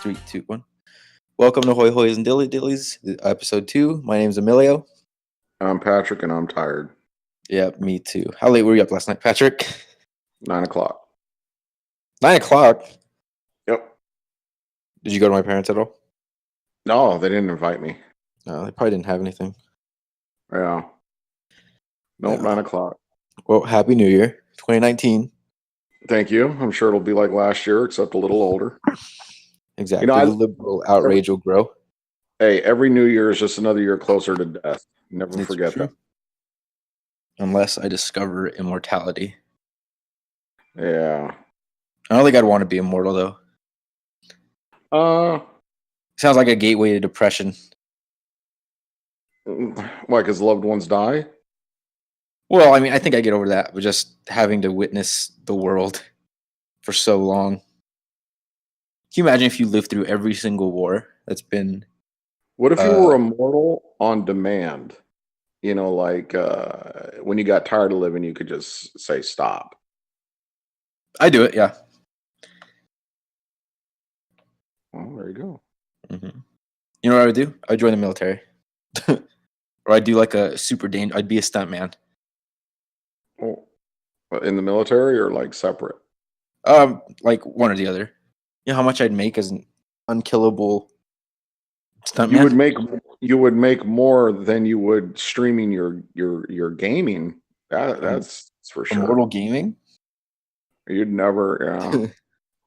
3, 2, 1. Welcome to Hoy Hoys and Dillies, episode 2. My name's Emilio. I'm Patrick, and I'm tired. Yep, me too. How late were you up last night, Patrick? 9 o'clock. 9 o'clock? Yep. Did you go to my parents at all? No, they didn't invite me. No, they probably didn't have anything. Yeah. Nope, Yeah. 9 o'clock. Well, Happy New Year, 2019. Thank you. I'm sure it'll be like last year, except a little older. Exactly. The liberal outrage will grow. Hey, every New Year is just another year closer to death. Never It's forget true. that. Unless I discover immortality. Yeah. I don't think I'd want to be immortal, though. Sounds like a gateway to depression. Why, because loved ones die? Well, I mean, I think I get over that, but just having to witness the world for so long. Can you imagine if you lived through every single war that's been... What if you were immortal on demand? You know, like when you got tired of living, you could just say stop. I do it, yeah. Well, there you go. Mm-hmm. You know what I would do? I'd join the military. Or I'd do like a super danger. I'd be a stuntman. Oh, in the military or like separate? Like one or the other. You know how much I'd make as an unkillable stuntman? You would make more than you would streaming your gaming. That's for sure. Immortal gaming? You'd never.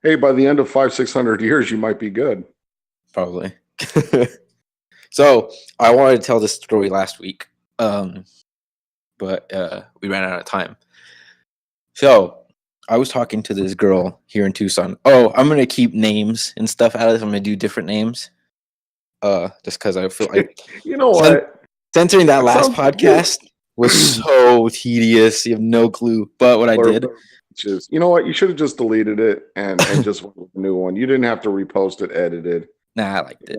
Hey, by the end of 500-600 years, you might be good. Probably. So I wanted to tell this story last week, but we ran out of time. So I was talking to this girl here in Tucson. Oh, I'm gonna keep names and stuff out of this. I'm gonna do different names, just because I feel like you know what, censoring that last podcast was so tedious. You have no clue. But what I did, you know what, you should have just deleted it and just went with a new one. You didn't have to repost it edited. Nah, I liked it.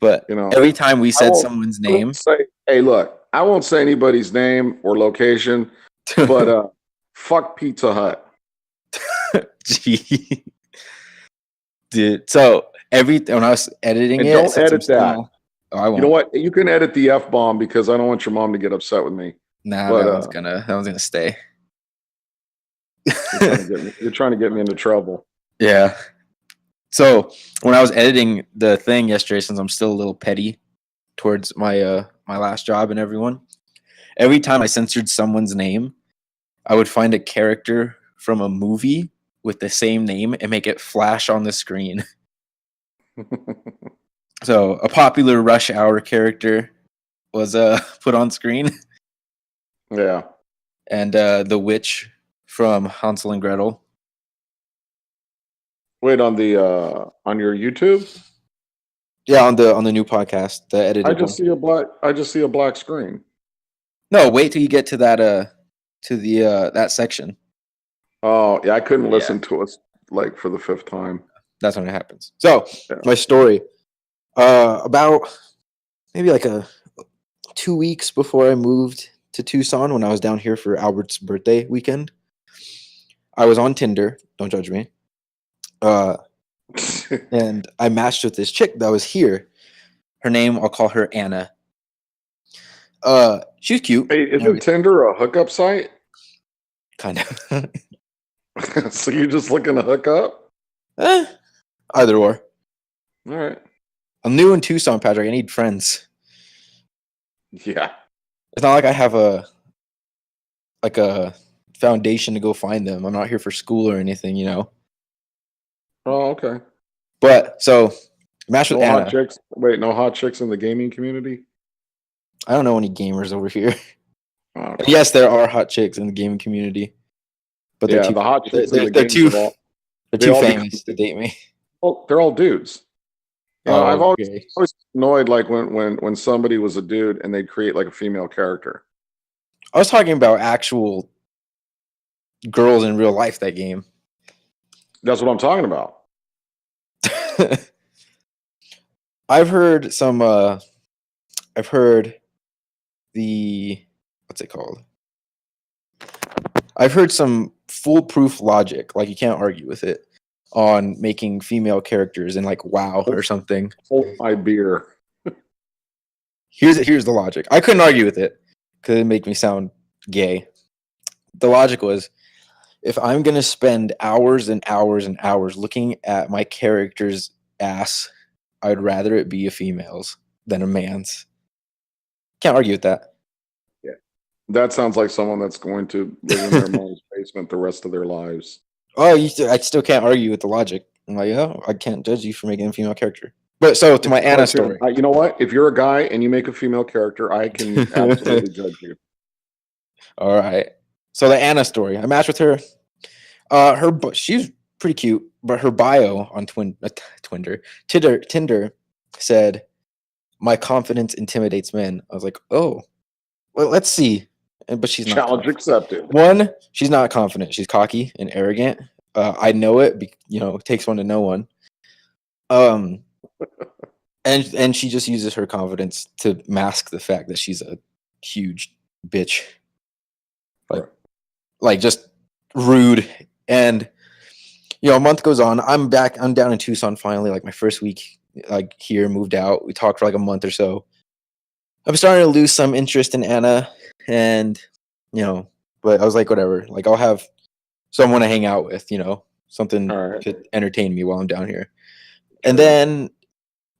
But every time we said someone's name, hey, look, I won't say anybody's name or location, but fuck Pizza Hut. Gee. Dude, so when I was editing it, don't edit that. Oh, I won't. You know what? You can edit the F-bomb because I don't want your mom to get upset with me. Nah, but, that one's gonna stay. You're trying to get me into trouble. Yeah. So when I was editing the thing yesterday, since I'm still a little petty towards my my last job and everyone, every time I censored someone's name, I would find a character from a movie with the same name and make it flash on the screen. So a popular Rush Hour character was put on screen. Yeah. And the witch from Hansel and Gretel. Wait, on your YouTube? Yeah, on the new podcast, the edited I just see a black screen. No, wait till you get to that that section. Oh, yeah, I couldn't listen to it like for the 5th time. That's when it happens. So, my story. About maybe like 2 weeks before I moved to Tucson, when I was down here for Albert's birthday weekend, I was on Tinder. Don't judge me. And I matched with this chick that was here. Her name, I'll call her Anna. She was cute. Hey, isn't Tinder a hookup site? Kind of. So you're just looking to hook up? Either or. All right. I'm new in Tucson, Patrick. I need friends. Yeah. It's not like I have a foundation to go find them. I'm not here for school or anything, you know. Oh, okay. But so match with Anna. Hot chicks. Wait, no hot chicks in the gaming community? I don't know any gamers over here. Oh, okay. Yes, there are hot chicks in the gaming community. But they're too, the hot chicks they're too famous to date me. Well, they're all dudes. You know, I've always annoyed like when somebody was a dude and they'd create like a female character. I was talking about actual girls in real life that game. That's what I'm talking about. I've heard the what's it called? I've heard some foolproof logic, like you can't argue with it. on making female characters in like WoW or something. Hold my beer. Here's the logic. I couldn't argue with it because it made me sound gay. The logic was, if I'm gonna spend hours and hours and hours looking at my character's ass, I'd rather it be a female's than a man's. Can't argue with that. Yeah, that sounds like someone that's going to live in their mom's basement the rest of their lives. Oh, I still can't argue with the logic. I'm like, oh, I can't judge you for making a female character. But so to my Anna story. You know what? If you're a guy and you make a female character, I can absolutely judge you. All right. So the Anna story. I matched with her. She's pretty cute, but her bio on Tinder said, "My confidence intimidates men." I was like, oh, well, let's see. But she's not. Challenge accepted. One, she's not confident. She's cocky and arrogant. I know it. It takes one to know one. And she just uses her confidence to mask the fact that she's a huge bitch. Like just rude. And a month goes on. I'm back. I'm down in Tucson finally. Like my first week, like here, moved out. We talked for like a month or so. I'm starting to lose some interest in Anna, and but I was like, whatever. Like I'll have someone to hang out with. Something to entertain me while I'm down here. And then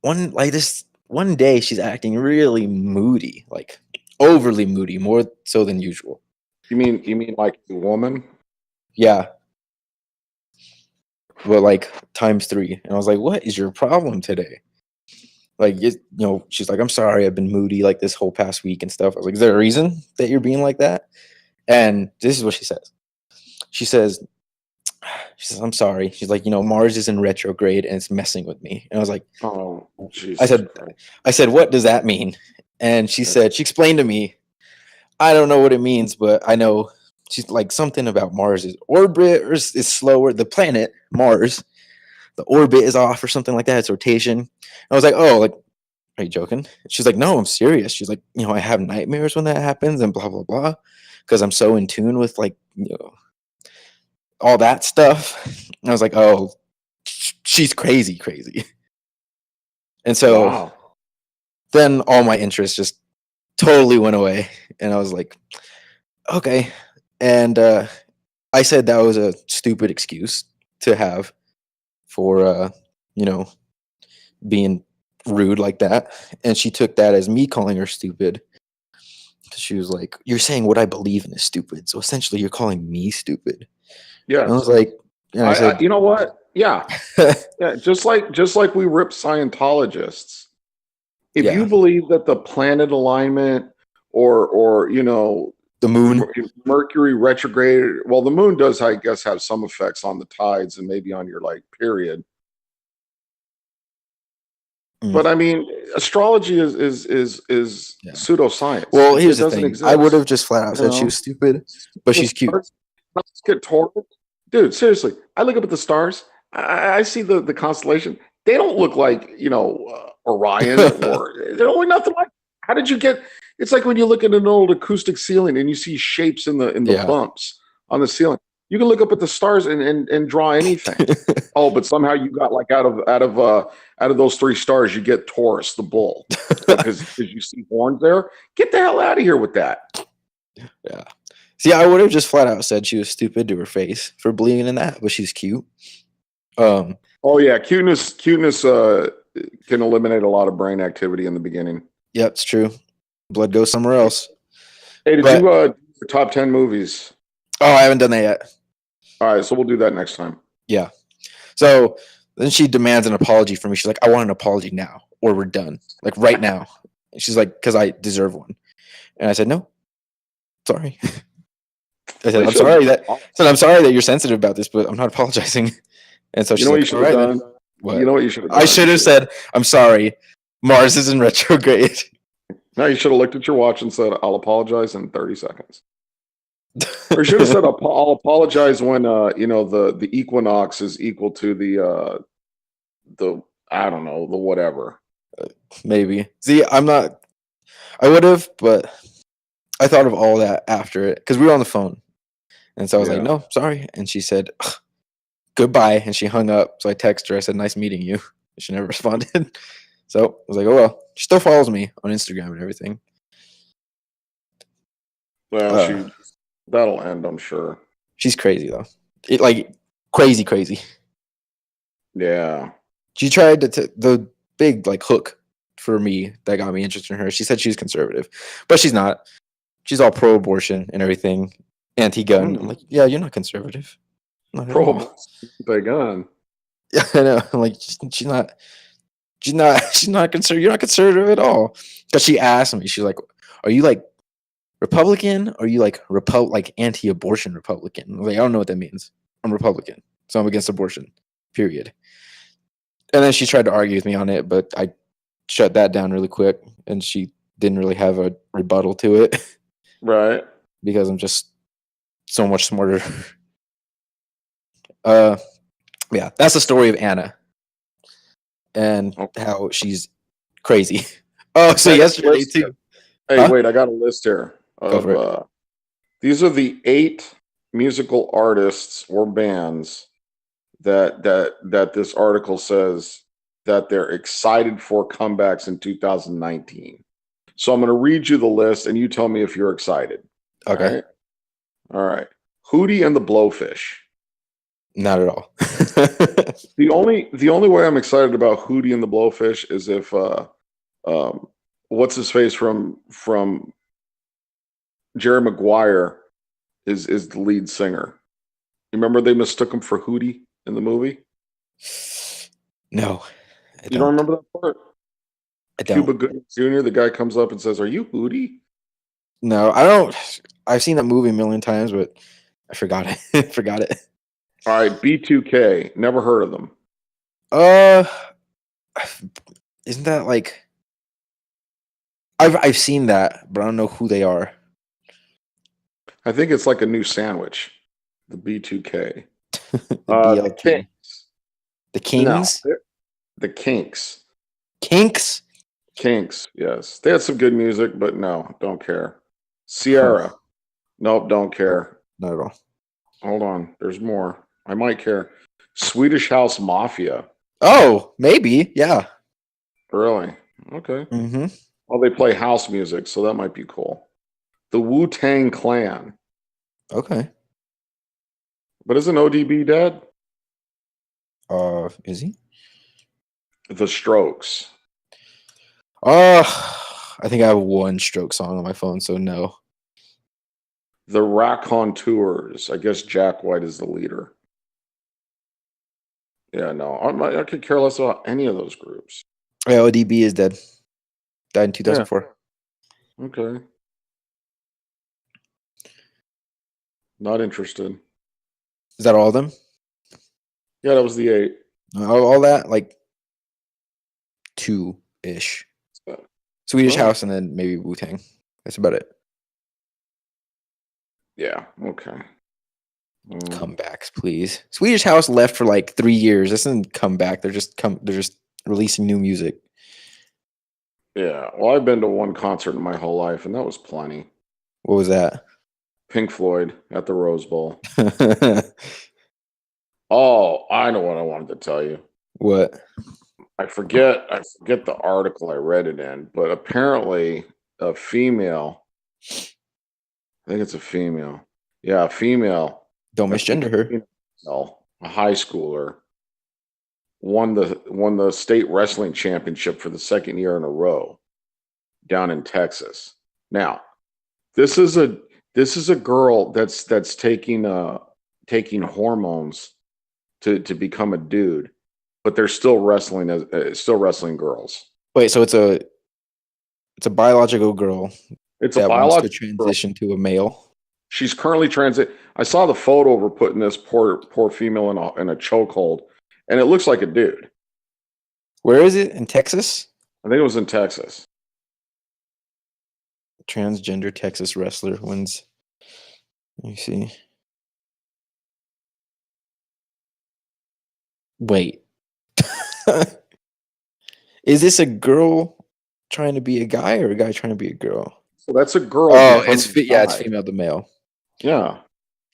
one day she's acting really moody, like overly moody, more so than usual. You mean like the woman? Yeah. Well, like times 3. And I was like, what is your problem today? Like, she's like, I'm sorry, I've been moody like this whole past week and stuff. I was like, is there a reason that you're being like that? And this is what she says. She says, I'm sorry. She's like, Mars is in retrograde and it's messing with me. And I was like, oh, Jesus. I said, what does that mean? And she said, she explained to me, I don't know what it means, but I know she's like something about Mars's orbit is slower. The planet Mars, the orbit is off or something like that. It's rotation. I was like, oh, like, are you joking? She's like, no, I'm serious. She's like, I have nightmares when that happens and blah, blah, blah. Because I'm so in tune with like, all that stuff. And I was like, oh, she's crazy. And so then all my interest just totally went away. And I was like, okay. And I said that was a stupid excuse to have for, being rude like that. And she took that as me calling her stupid. She was like, you're saying what I believe in is stupid. So essentially you're calling me stupid. Yeah. I was like, I said, you know what? Yeah. Yeah. Just like we rip Scientologists. If you believe that the planet alignment or the moon, Mercury retrograde, well, the moon does, I guess, have some effects on the tides and maybe on your like period. But I mean, astrology is pseudoscience. Well, here's the thing. I would have just flat out said she was stupid, but she's cute. Let's get Taurus. Dude, seriously, I look up at the stars. I see the constellation. They don't look like Orion, or they don't look nothing like. How did you get? It's like when you look at an old acoustic ceiling and you see shapes in the bumps on the ceiling. You can look up at the stars and draw anything. Oh, but somehow you got like out of those 3 stars, you get Taurus, the bull, because you see horns there. Get the hell out of here with that. Yeah. See, I would have just flat out said she was stupid to her face for believing in that, but she's cute. Oh yeah, cuteness can eliminate a lot of brain activity in the beginning. Yep, it's true. Blood goes somewhere else. Hey, did you top 10 movies? Oh, I haven't done that yet. All right, so we'll do that next time. Yeah. So then she demands an apology from me. She's like, I want an apology now, or we're done. Like right now. And she's like, because I deserve one. And I said, no. Sorry. I said, I'm sorry that you're sensitive about this, but I'm not apologizing. And so she's like, you should have done? What? You know what you should have done? I should have said, I'm sorry. Mars is in retrograde. No, you should have looked at your watch and said, I'll apologize in 30 seconds. Or you should have said, I'll apologize when the equinox is equal to the I don't know, the whatever. Maybe. See, I would have, but I thought of all that after it because we were on the phone. And so I was like, no, sorry. And she said, goodbye, and she hung up. So I texted her. I said, nice meeting you. She never responded. So I was like, oh well. She still follows me on Instagram and everything. Well, that'll end, I'm sure. She's crazy though. Like crazy. Yeah. She tried the big like hook for me that got me interested in her. She said she's conservative, but she's not. She's all pro-abortion and everything, anti-gun. I'm like, yeah, you're not conservative. Not at all. Pro-gun. Yeah, I know. I'm like, she's not. She's not conservative. You're not conservative at all. Because she asked me, she's like, are you like Republican? Or are you like anti-abortion Republican? I was like, I don't know what that means. I'm Republican, so I'm against abortion. Period. And then she tried to argue with me on it, but I shut that down really quick, and she didn't really have a rebuttal to it. Right. Because I'm just so much smarter. Yeah, that's the story of Anna and how she's crazy. Oh, so yesterday too. Hey, wait, I got a list here Go for of these are the 8 musical artists or bands that this article says that they're excited for comebacks in 2019. So I'm going to read you the list and you tell me if you're excited. Okay. All right. HHaDD and the Blowfish. Not at all. The only way I'm excited about HHaDD and the Blowfish is if what's his face from Jerry Maguire is the lead singer. You remember they mistook him for HHaDD in the movie? No. You don't remember that part? I don't. Cuba Gooding Jr., the guy comes up and says, "Are you HHaDD?" No, I don't. I've seen that movie a million times, but I forgot it. Forgot it. All right, B2K. Never heard of them. Isn't that like I've seen that, but I don't know who they are. I think it's like a new sandwich. The B2K. The BLT. The Kings? No, the Kinks. Kinks? Kinks, yes. They had some good music, but no, don't care. Sierra. Nope, don't care. Not at all. Hold on. There's more. I might care. Swedish House Mafia. Oh, maybe. Yeah. Really? Okay. Mm-hmm. Well, they play house music, so that might be cool. The Wu-Tang Clan. Okay. But isn't ODB dead? Is he? The Strokes. I think I have one Stroke song on my phone, so no. The Raconteurs. I guess Jack White is the leader. Yeah, no. I could care less about any of those groups. Yeah, ODB is dead. Died in 2004. Yeah. Okay. Not interested. Is that all of them? Yeah, that was the 8. All that? Like 2-ish. Swedish House and then maybe Wu-Tang. That's about it. Yeah, okay. Comebacks, please. Swedish House left for like 3 years. This isn't comeback. They're just releasing new music. Yeah. Well, I've been to one concert in my whole life, and that was plenty. What was that? Pink Floyd at the Rose Bowl. Oh, I know what I wanted to tell you. What? I forget the article I read it in, but apparently a female, I think it's a female. Yeah, a female. Don't misgender her. A high schooler won the state wrestling championship for the second year in a row down in Texas. Now, this is a girl that's taking hormones to become a dude, but they're still wrestling girls. Wait, so it's a biological girl. It's that a biological wants to transition to a male. She's currently I saw the photo of her putting this poor female in a chokehold, and it looks like a dude. Where is it? In Texas? I think it was in Texas. Transgender Texas wrestler wins. Let me see. Wait. Is this a girl trying to be a guy or a guy trying to be a girl? So that's a girl. Oh, it's female to male. Yeah.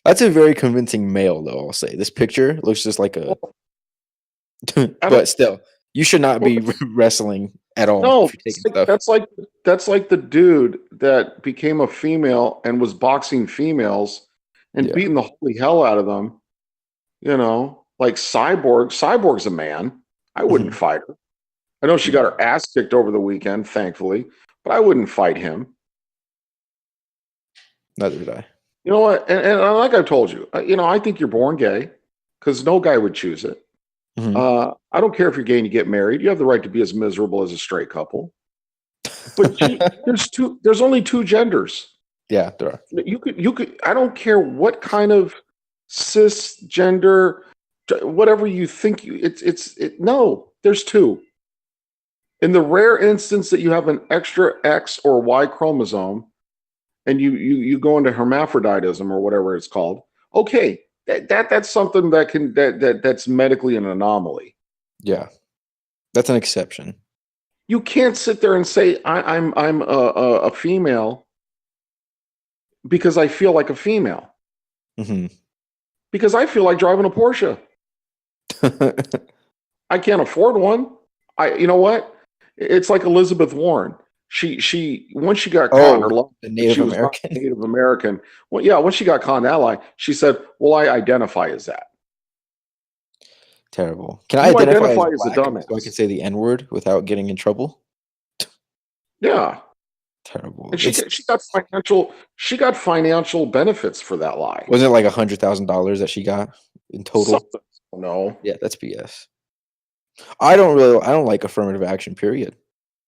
That's a very convincing male, though. I'll say this picture looks just like a, I don't. but still, you should not Well, be wrestling at all no, if you're taking stuff. that's like the dude that became a female and was boxing females and Yeah. beating the holy hell out of them. You know, like Cyborg. Cyborg's a man. I wouldn't Mhm. fight her. I know she got Yeah. her ass kicked over the weekend, thankfully, but I wouldn't fight him. Neither did I. You know what? And like I've told you, I think you're born gay because no guy would choose it. Mhm. I don't care if you're gay and you get married. You have the right to be as miserable as a straight couple. But there's only two genders. Yeah, there are. You could. I don't care what kind of cisgender, whatever you think. No. There's two. In the rare instance that you have an extra X or Y chromosome, and you go into hermaphroditism or whatever it's called. Okay, that's something that's medically an anomaly. Yeah, that's an exception. You can't sit there and say I'm a female because I feel like a female. Hmm. Because I feel like driving a Porsche. I can't afford one. You know what? It's like Elizabeth Warren. She once she got caught in her love, the that Native she was not American. Native American. Well, yeah, once she got caught in that lie, she said, "Well, I identify as that." Terrible. Can I You identify as identify as a black so I can dumbass. say the N word without getting in trouble? Yeah, Terrible. and It's she got financial benefits for that lie. wasn't it like $100,000 that she got in total? Something. No, Yeah, that's BS. I don't like affirmative action. Period.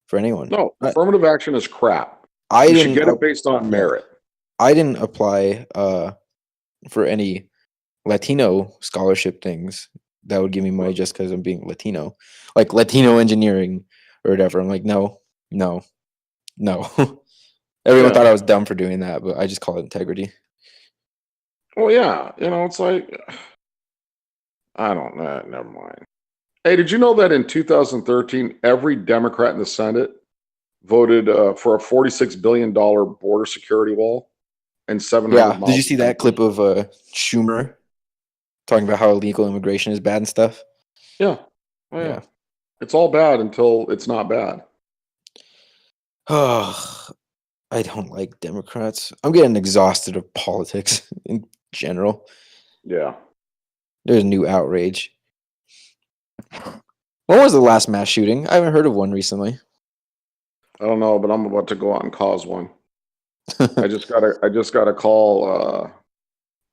For anyone. no. I, Affirmative action is crap. I You should didn't. get it based on Yeah, merit. I didn't apply for any Latino scholarship things that would give me money just because I'm being Latino, like Latino engineering or whatever. I'm like, no, no, no. Everyone thought Yeah. I was dumb for doing that, but I just call it integrity. Well, yeah. It's like I don't know. Never mind. Hey, did you know that in 2013, every Democrat in the Senate voted for a $46 billion border security wall and 700 Yeah. Did you miles of see that fences? clip of Schumer talking about how illegal immigration is bad and stuff? Yeah. Oh, yeah. Yeah. It's all bad until it's not bad. Oh, I don't like Democrats. I'm getting exhausted of politics in general. Yeah. There's new outrage. When was the last mass shooting? I haven't heard of one recently. I don't know, but I'm about to go out and cause one. I just got a call.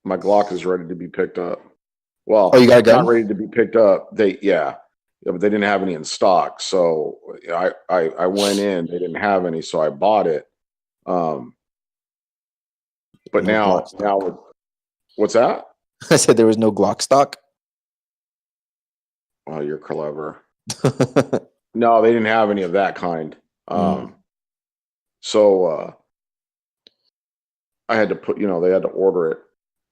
My Glock is ready to be picked up. Oh, you Well, got a not gun? ready to be picked up. Yeah, but they didn't have any in stock. So I went in. They didn't have any, so I bought it. But No Glock stock. what's that? I said there was no Glock stock. Oh, you're clever. No, they didn't have any of that kind. So I had to they had to order it,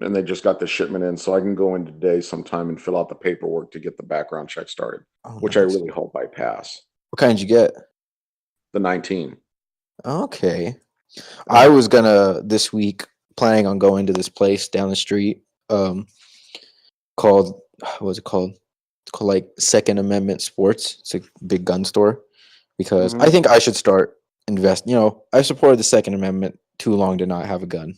and they just got the shipment in, so I can go in today sometime and fill out the paperwork to get the background check started, Oh, which I nice. really hope I pass. What kind did you get? The 19. Okay. I was gonna this week planning on going to this place down the street, called what's it called? It's called like Second Amendment Sports. It's a big gun store because I Mhm. think I should start invest. I supported the Second Amendment too long to not have a gun.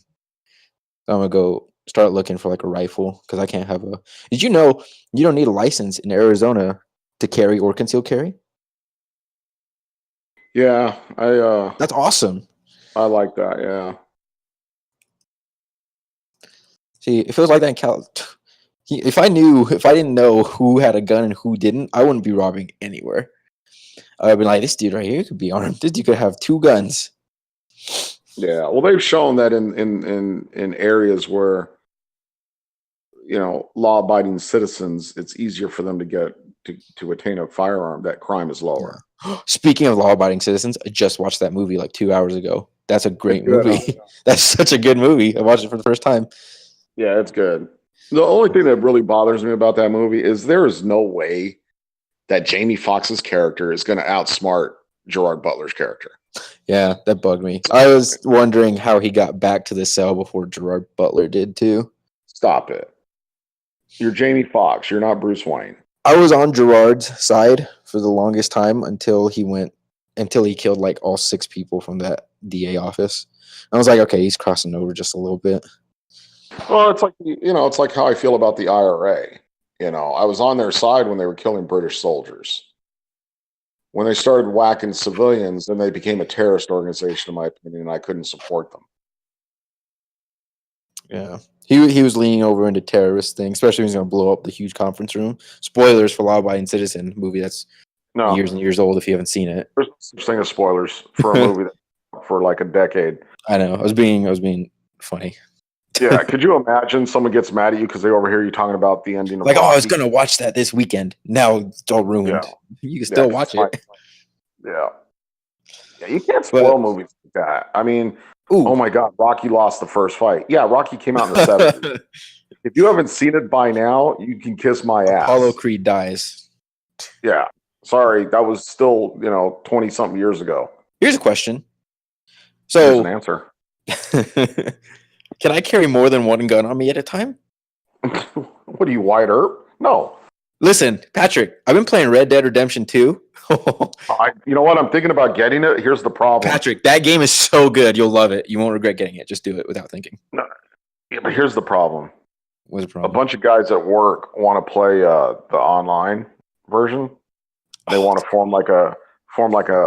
So I'm gonna go start looking for like a rifle because I can't have a. Did you know you don't need a license in Arizona to carry or conceal carry? Yeah, That's awesome. I like that. Yeah. See, if it was like that in Cal, if I didn't know who had a gun and who didn't, I wouldn't be robbing anywhere. I'd be like, this dude right here could be armed. This dude could have 2 guns. Yeah. Well, they've shown that in areas where law-abiding citizens, it's easier for them to get to attain a firearm. That crime is lower. Speaking of law-abiding citizens, I just watched that movie like 2 hours ago. That's a great Good, movie. huh? That's such a good movie. I watched it for the first time. Yeah, it's good. The only thing that really bothers me about that movie is there is no way that Jamie Foxx's character is going to outsmart Gerard Butler's character. Yeah, that bugged me. I was wondering how he got back to the cell before Gerard Butler did too. Stop it. You're Jamie Foxx. You're not Bruce Wayne. I was on Gerard's side for the longest time until he killed like all 6 people from that DA office. I was like, okay, he's crossing over just a little bit. Well, it's like it's like how I feel about the IRA. I was on their side when they were killing British soldiers. When they started whacking civilians, then they became a terrorist organization, in my opinion, and I couldn't support them. Yeah. He was leaning over into terrorist thing, especially when he's going to blow up the huge conference room. Spoilers for Law Abiding Citizen, movie that's years and years old if you haven't seen it. There's no such thing as spoilers for a movie for like a decade. I know. I was being funny. Yeah, could you imagine someone gets mad at you because they overhear you talking about the ending of like, Rocky? I was going to watch that this weekend. Now it's all ruined. Yeah. You can still watch it. Yeah. Yeah, you can't spoil movies like that. I mean, oh my God, Rocky lost the first fight. Yeah, Rocky came out in the 70s. If you haven't seen it by now, you can kiss my ass. Apollo Creed dies. Yeah. Sorry, that was still, 20-something years ago. Here's a question. Here's an answer. Can I carry more than one gun on me at a time? What are you, Wyatt Earp? No. Listen, Patrick, I've been playing Red Dead Redemption 2. You know what? I'm thinking about getting it. Here's the problem. Patrick, that game is so good. You'll love it. You won't regret getting it. Just do it without thinking. No. Yeah, but here's the problem. What's the problem? A bunch of guys at work want to play the online version. They want to form like a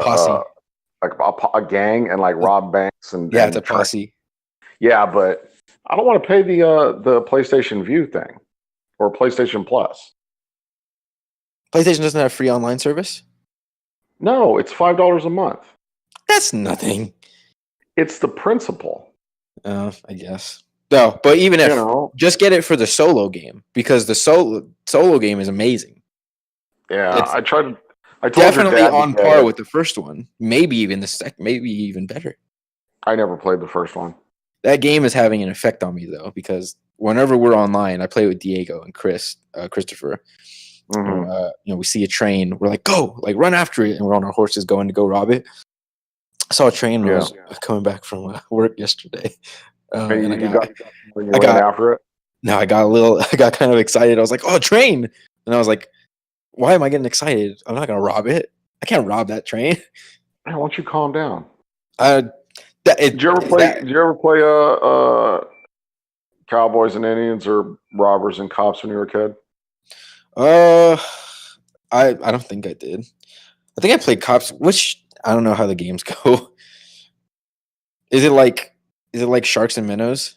posse. A gang and like rob banks and it's a posse. Yeah, but I don't want to pay the PlayStation View thing or PlayStation Plus. PlayStation doesn't have free online service? No, it's $5 a month. That's nothing. It's the principle. I guess. No, but even if just get it for the solo game because the solo game is amazing. Yeah, I told definitely on par with the first one. Maybe even the second. Maybe even better. I never played the first one. That game is having an effect on me though because whenever we're online, I play with Diego and Christopher. Mm-hmm. We see a train. We're like, go, like run after it, and we're on our horses going to go rob it. I saw a train when I was coming back from work yesterday. And I got after it. No, I got kind of excited. I was like, oh, train, and I was like, why am I getting excited? I'm not gonna rob it. I can't rob that train. Why don't you calm down? Did you ever play Cowboys and Indians or robbers and cops when you were a kid? I don't think I did. I think I played cops, which I don't know how the games go. Is it like Sharks and Minnows?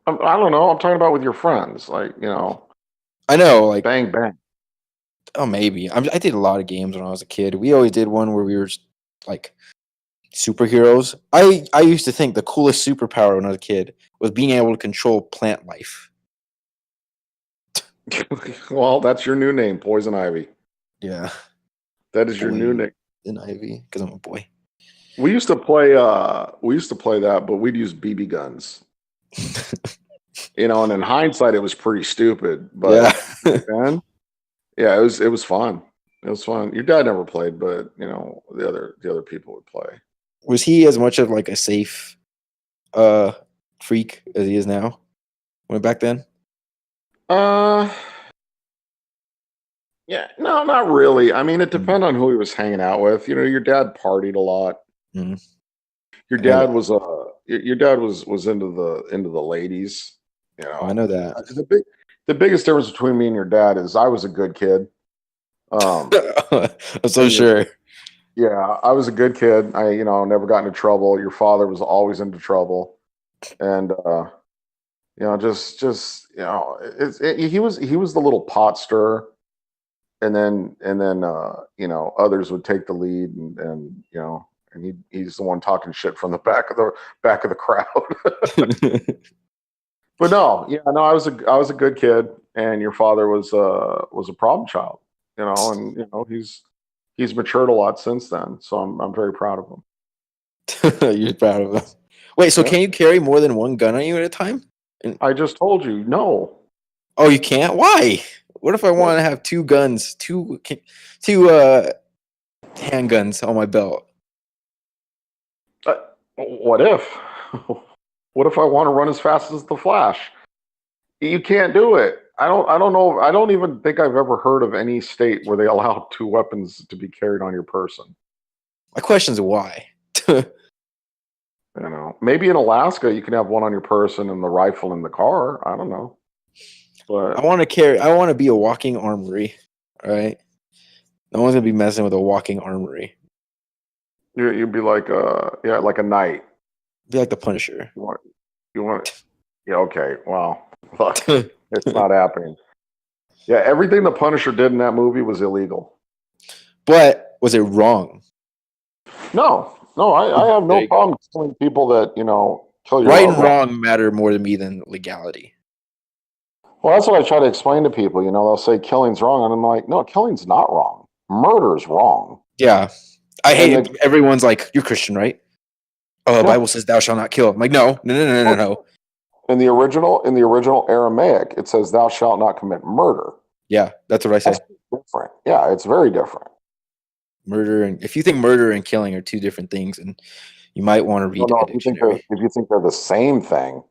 I don't know. I'm talking about with your friends, like I know, like bang bang. Oh, maybe. I did a lot of games when I was a kid. We always did one where we were like superheroes. I used to think the coolest superpower when I was a kid was being able to control plant life. Well, that's your new name, Poison Ivy. Yeah. That is your new name. Poison Ivy, because I'm a boy. We used to play that, but we'd use BB guns. And in hindsight it was pretty stupid. But then it was fun. It was fun. Your dad never played, but the other people would play. Was he as much of like a safe freak as he is now? When back then? Yeah, no, not really. I mean, it depended on who he was hanging out with. Your dad partied a lot. Mm-hmm. Your dad was into the ladies. I know that. The biggest difference between me and your dad is I was a good kid. I'm so sure. Yeah, I was a good kid. I never got into trouble. Your father was always into trouble, and he was the little pot stirrer, and then others would take the lead, and he's the one talking shit from the back of the crowd. But I was a good kid, and your father was a problem child, and he's matured a lot since then. So I'm very proud of him. You're proud of him. Wait, so can you carry more than one gun on you at a time? I just told you no. Oh, you can't? Why? What if I want to have two guns, two handguns on my belt? What if? What if I want to run as fast as the Flash? You can't do it. I don't know. I don't even think I've ever heard of any state where they allow two weapons to be carried on your person. My question is why. You know, maybe in Alaska you can have one on your person and the rifle in the car. I don't know, but I want to be a walking armory. All right. No one's gonna be messing with a walking armory. you'd be like like a knight. Be like the Punisher. You want, yeah, okay. Well, look, it's not happening. Yeah, everything the Punisher did in that movie was illegal. But was it wrong? No, I have no problem telling people that, kill your Right loved and one. wrong matter more to me than legality. Well, that's what I try to explain to people. They'll say killing's wrong, and I'm like, no, killing's not wrong. Murder's wrong. Yeah. I And hate it. Everyone's like, you're Christian, right? Oh, the Bible says thou shalt not kill. I'm like, no. In the original Aramaic, it says thou shalt not commit murder. Yeah, that's what I say. That's different. Yeah, it's very different. Murder, and if you think murder and killing are two different things, and you might want to read a dictionary. If you think they're the same thing,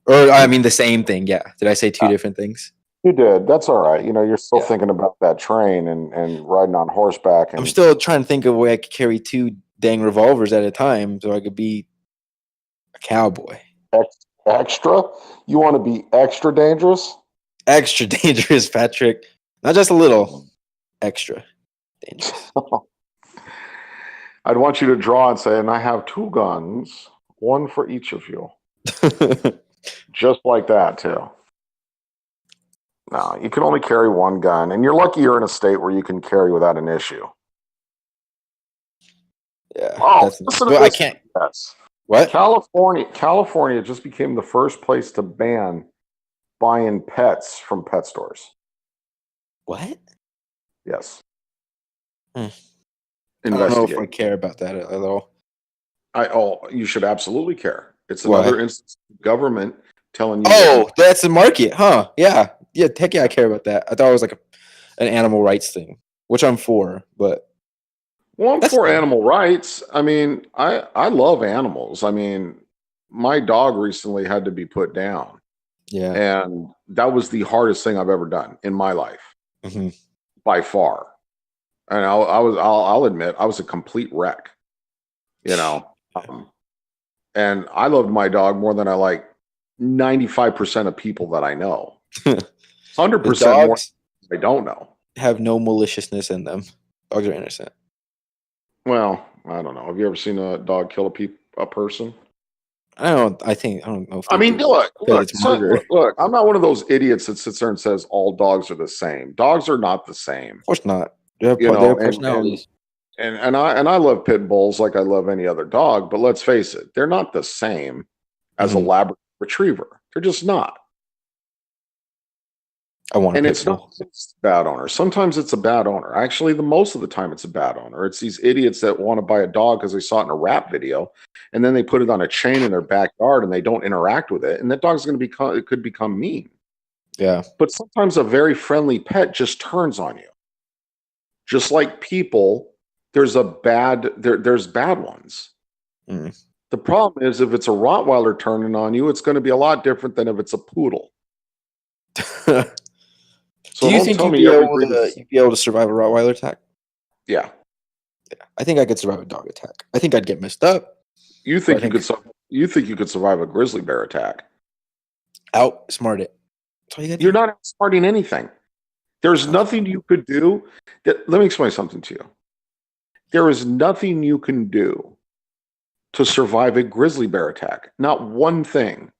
or I mean the same thing. Yeah, did I say two different things? You did. That's all right. You're still thinking about that train and riding on horseback. And I'm still trying to think of a way I could carry two dang revolvers at a time, so I could be a cowboy. Extra? You want to be extra dangerous? Extra dangerous, Patrick. Not just a little. Extra dangerous. I'd want you to draw and say, and I have two guns, one for each of you. Just like that, too. No, you can only carry one gun, and you're lucky you're in a state where you can carry without an issue. Yeah. Oh, I can't. Yes. What? California just became the first place to ban buying pets from pet stores. What? Yes. I don't know if I care about that at all. You should absolutely care. It's another instance of government telling you. Oh, that's the market, huh? Yeah. Yeah, heck yeah, I care about that. I thought it was like an animal rights thing, which I'm for, but. Well, I'm for animal rights. I mean, I love animals. I mean, my dog recently had to be put down. Yeah. And that was the hardest thing I've ever done in my life, by far. And I'll admit, I was a complete wreck, And I loved my dog more than I like 95% of people that I know. 100% more I don't know. Have no maliciousness in them. Dogs are innocent. Well, I don't know. Have you ever seen a dog kill a person? I don't know. I mean, look, I'm not one of those idiots that sits there and says all dogs are the same. Dogs are not the same. Of course not. They have personalities. And I love pit bulls like I love any other dog, but let's face it, they're not the same as a Labrador Retriever. They're just not. It's not a bad owner. Sometimes it's a bad owner. Actually, most of the time it's a bad owner. It's these idiots that want to buy a dog because they saw it in a rap video, and then they put it on a chain in their backyard and they don't interact with it, and that dog's going to could become mean. Yeah. But sometimes a very friendly pet just turns on you. Just like people, there's bad ones. The problem is if it's a Rottweiler turning on you, it's going to be a lot different than if it's a poodle. So do you think you'd be able to survive a Rottweiler attack? Yeah. I think I could survive a dog attack. I think I'd get messed up. You think you could survive a grizzly bear attack? Outsmart it. You're not outsmarting anything. There's nothing you could do. Let me explain something to you. There is nothing you can do to survive a grizzly bear attack. Not one thing.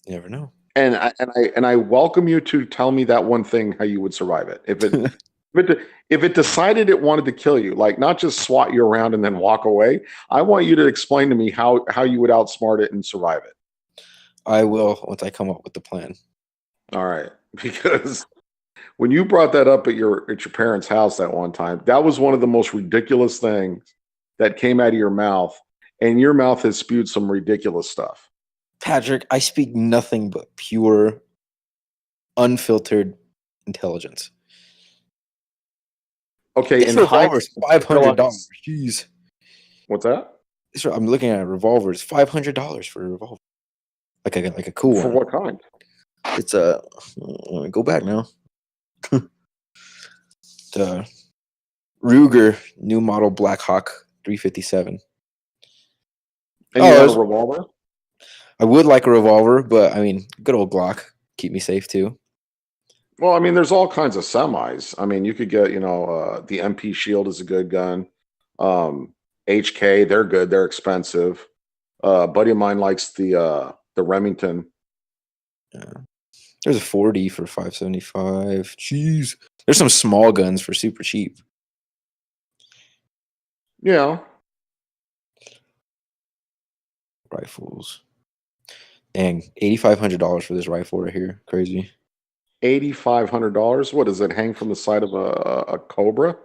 You never know. And I welcome you to tell me that one thing how you would survive it. If it decided it wanted to kill you, like not just swat you around and then walk away, I want you to explain to me how you would outsmart it and survive it. I will once I come up with the plan. All right, because when you brought that up at your parents' house that one time, that was one of the most ridiculous things that came out of your mouth, and your mouth has spewed some ridiculous stuff. Patrick, I speak nothing but pure, unfiltered intelligence. Okay, and revolver's $500. Jeez. What's that? I'm looking at a revolver. It's $500 for a revolver. Like a cool one. For what kind? It's let me go back now. The Ruger new model Blackhawk 357. And you want a revolver? I would like a revolver, but I mean, good old Glock keep me safe too. Well, I mean, there's all kinds of semis. I mean, you could get, the MP Shield is a good gun. HK, they're good. They're expensive. A buddy of mine likes the Remington. Yeah. There's a 40 for 575. Jeez. There's some small guns for super cheap. Yeah. Rifles. Dang, $8,500 for this rifle right here. Crazy. $8,500. What does it hang from the side of a Cobra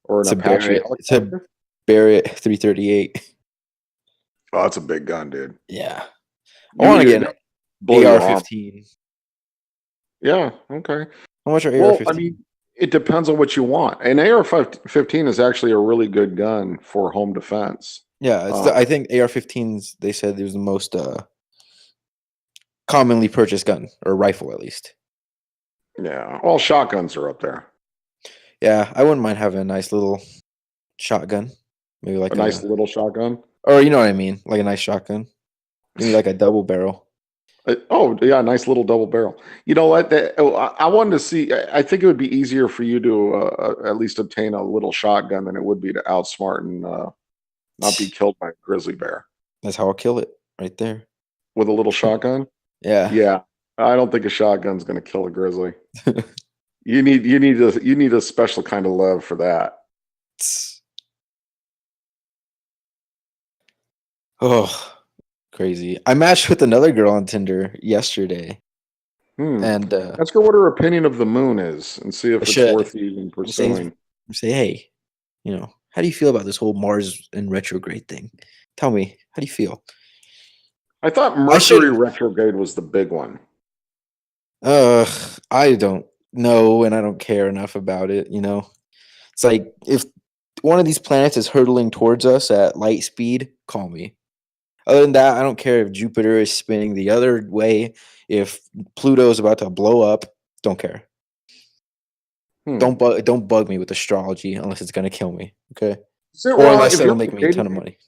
or an Apache helicopter? It's a Barrett 338. Oh, that's a big gun, dude. Yeah. I want to get an AR-15. Yeah, okay. How much are AR-15? I mean, it depends on what you want. An AR-15 is actually a really good gun for home defense. Yeah, I think AR-15s, they said it was the most commonly purchased gun, or rifle at least. Yeah, all shotguns are up there. Yeah, I wouldn't mind having a nice little shotgun. Maybe like a nice little shotgun. Or you know what I mean, like a nice shotgun. Maybe like a double barrel. Oh yeah, nice little double barrel. You know what? I wanted to see. I think it would be easier for you to at least obtain a little shotgun than it would be to outsmart and not be killed by a grizzly bear. That's how I'll kill it, right there. With a little shotgun. Yeah. Yeah. I don't think a shotgun's going to kill a grizzly. You need a special kind of love for that. Oh, crazy! I matched with another girl on Tinder yesterday, and ask her what her opinion of the moon is, and see if it's worth even pursuing. Say, hey, how do you feel about this whole Mars in retrograde thing? Tell me, how do you feel? I thought Mercury retrograde was the big one. I don't know, and I don't care enough about it. It's like if one of these planets is hurtling towards us at light speed, call me. Other than that, I don't care if Jupiter is spinning the other way. If Pluto is about to blow up, don't care. Don't bug me with astrology unless it's gonna kill me. Okay, or unless it'll make me a ton of money.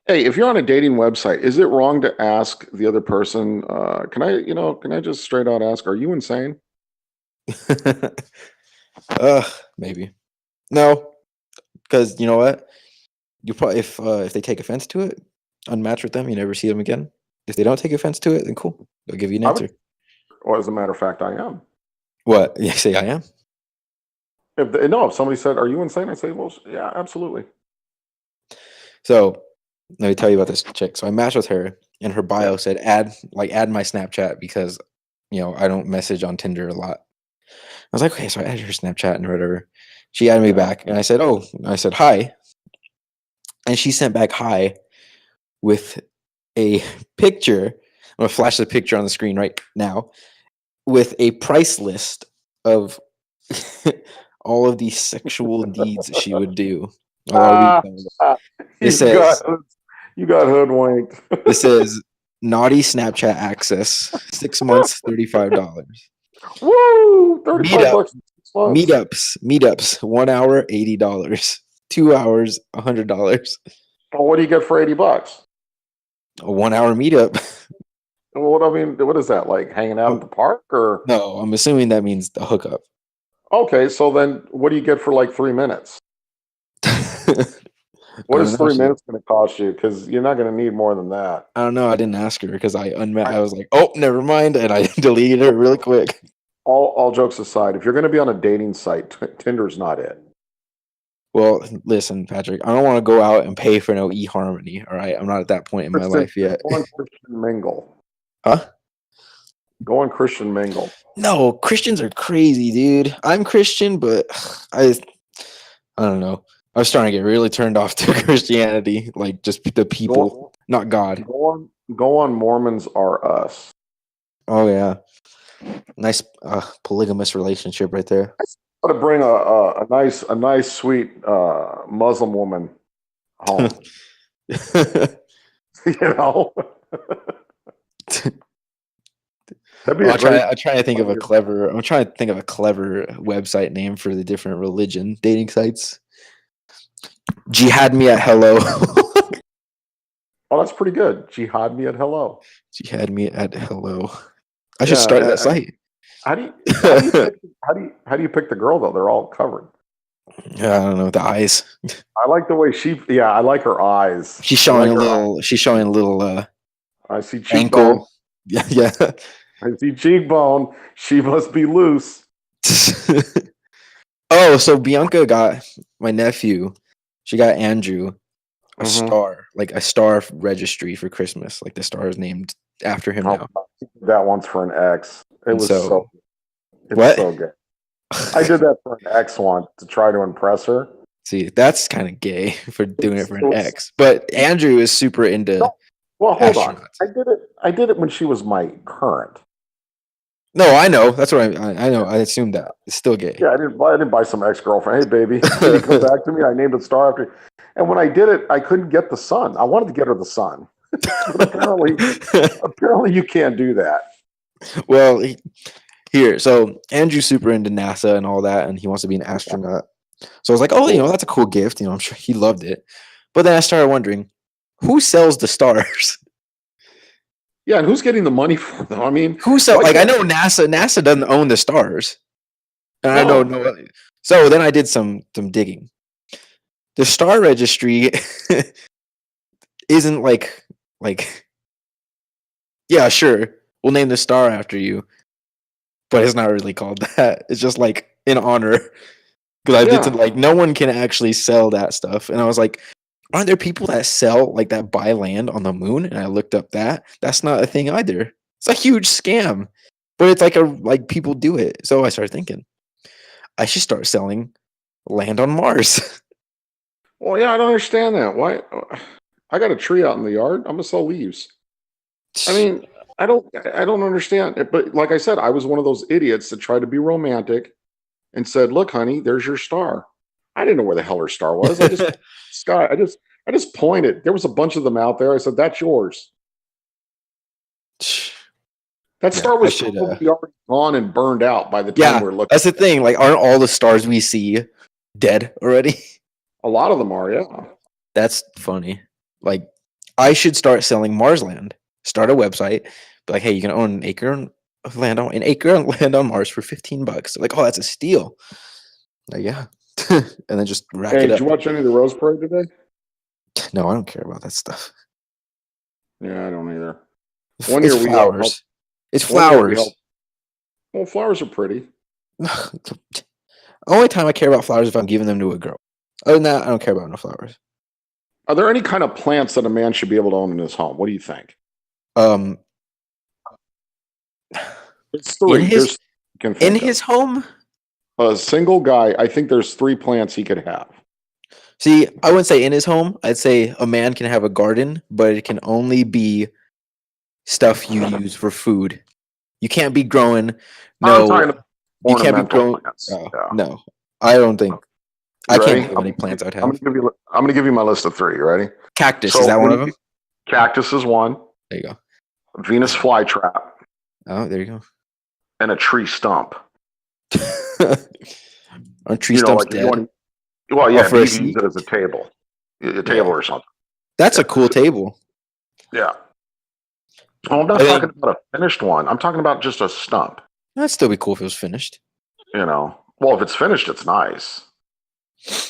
Hey, if you're on a dating website, is it wrong to ask the other person? Can I just straight out ask, are you insane? Maybe. No, because you know what? You probably if they take offense to it, unmatch with them. You never see them again. If they don't take offense to it, then cool. They'll give you an answer. Or as a matter of fact, I am. What? You say I am? If somebody said, "Are you insane?" I say, "Well, yeah, absolutely." So let me tell you about this chick. So I matched with her, and her bio said add my Snapchat because I don't message on Tinder a lot. I was like, okay, so I added her Snapchat and whatever. She added me back, and I said, hi, and she sent back hi with a picture. I'm gonna flash the picture on the screen right now with a price list of all of these sexual deeds she would do. It says you got hoodwinked. It says naughty Snapchat access, 6 months, $35. Woo! $35. Meetups, 1 hour, $80. 2 hours, $100. Well, what do you get for $80? A 1 hour meetup. What is that, like hanging out at the park or? No, I'm assuming that means the hookup. Okay, so then what do you get for like 3 minutes? What is 3 minutes going to cost you? Because you're not going to need more than that. I don't know. I didn't ask her because I was like, oh, never mind, and I deleted her really quick. All jokes aside, if you're going to be on a dating site, Tinder's not it. Well, listen, Patrick, I don't want to go out and pay for no eHarmony. All right, I'm not at that point in my life yet. Go on Christian Mingle. Huh? Go on Christian Mingle. No, Christians are crazy, dude. I'm Christian, but I don't know. I was starting to get really turned off to Christianity, like just the people, not God. Go on Mormons Are Us. Oh yeah, nice polygamous relationship right there. I want to bring a nice sweet Muslim woman home. That'd be Well, a great. I'm trying to think of a clever. I'm trying to think of a clever website name for the different religion dating sites. Jihad me at hello. Oh, that's pretty good. Jihad me at hello. Jihad me at hello. I should start Yeah. that site. How do you pick the girl though? They're all covered. Yeah, I don't know the eyes. I like the way she. Yeah, I like her eyes. She's I showing like a her little. eyes. She's showing a little I see cheekbone. ankle. Yeah, yeah. I see cheekbone. She must be loose. Oh, so Bianca got my nephew. She got Andrew a Mm-hmm. star, like a star registry for Christmas. Like the star is named after him now. That one's for an ex. It And was so it's what? so good. I did that for an ex once to try to impress her. See, that's kind of gay for doing it for an ex. But Andrew is super into Well, hold on. astronauts. I did it when she was my current. No, I know. That's what I know. I assumed that. It's still gay. Yeah, I didn't buy some ex-girlfriend. Hey, baby, can you come back to me? I named it star after you. And when I did it, I couldn't get the sun. I wanted to get her the sun. But apparently you can't do that. Well, here, so Andrew's super into NASA and all that, and he wants to be an astronaut. So I was like, oh, that's a cool gift. I'm sure he loved it. But then I started wondering, who sells the stars? Yeah, and who's getting the money for them? I mean, Who sells? Like, I know NASA. NASA doesn't own the stars, and I know no. So then I did some digging. The star registry isn't like yeah, sure, we'll name the star after you, but it's not really called that. It's just like in honor. Because I did some, like, no one can actually sell that stuff. And I was like, aren't there people that sell, like, that buy land on the moon? And I looked up that. That's not a thing either. It's a huge scam. But it's like people do it. So I started thinking, I should start selling land on Mars. Well, yeah, I don't understand that. Why? I got a tree out in the yard. I'm gonna sell leaves. I mean, I don't understand it. But like I said, I was one of those idiots that tried to be romantic and said, "Look, honey, there's your star." I didn't know where the hell her star was. I just pointed. There was a bunch of them out there. I said, "That's yours." That star was probably already gone and burned out by the time we're looking. That's the thing. Like, aren't all the stars we see dead already? A lot of them are, yeah. That's funny. Like, I should start selling Mars land. Start a website. Be like, hey, you can own an acre of land on Mars for $15. Like, oh, that's a steal. Like, yeah. And then just rack it up. Did you watch any of the Rose Parade today? No, I don't care about that stuff. Yeah, I don't either. It's flowers. It's flowers. Well, flowers are pretty. Only time I care about flowers is if I'm giving them to a girl. Other than that, I don't care about no flowers. Are there any kind of plants that a man should be able to own in his home? What do you think? It's three. In his home? A single guy, I think there's 3 plants he could have. See, I wouldn't say in his home. I'd say a man can have a garden, but it can only be stuff you use for food. You can't be growing. No, you can't be growing. No, I don't think. I can't think of any plants I'd have. I'm gonna give you my list of 3. You ready? Cactus, is that one of them? Cactus is one. There you go. Venus flytrap. Oh, there you go. And a tree stump. Are tree stumps dead? Well, yeah, you can use it as a table. Or something. That's a cool table. Yeah. Well, I'm not talking about a finished one. I'm talking about just a stump. That'd still be cool if it was finished. Well, if it's finished, it's nice.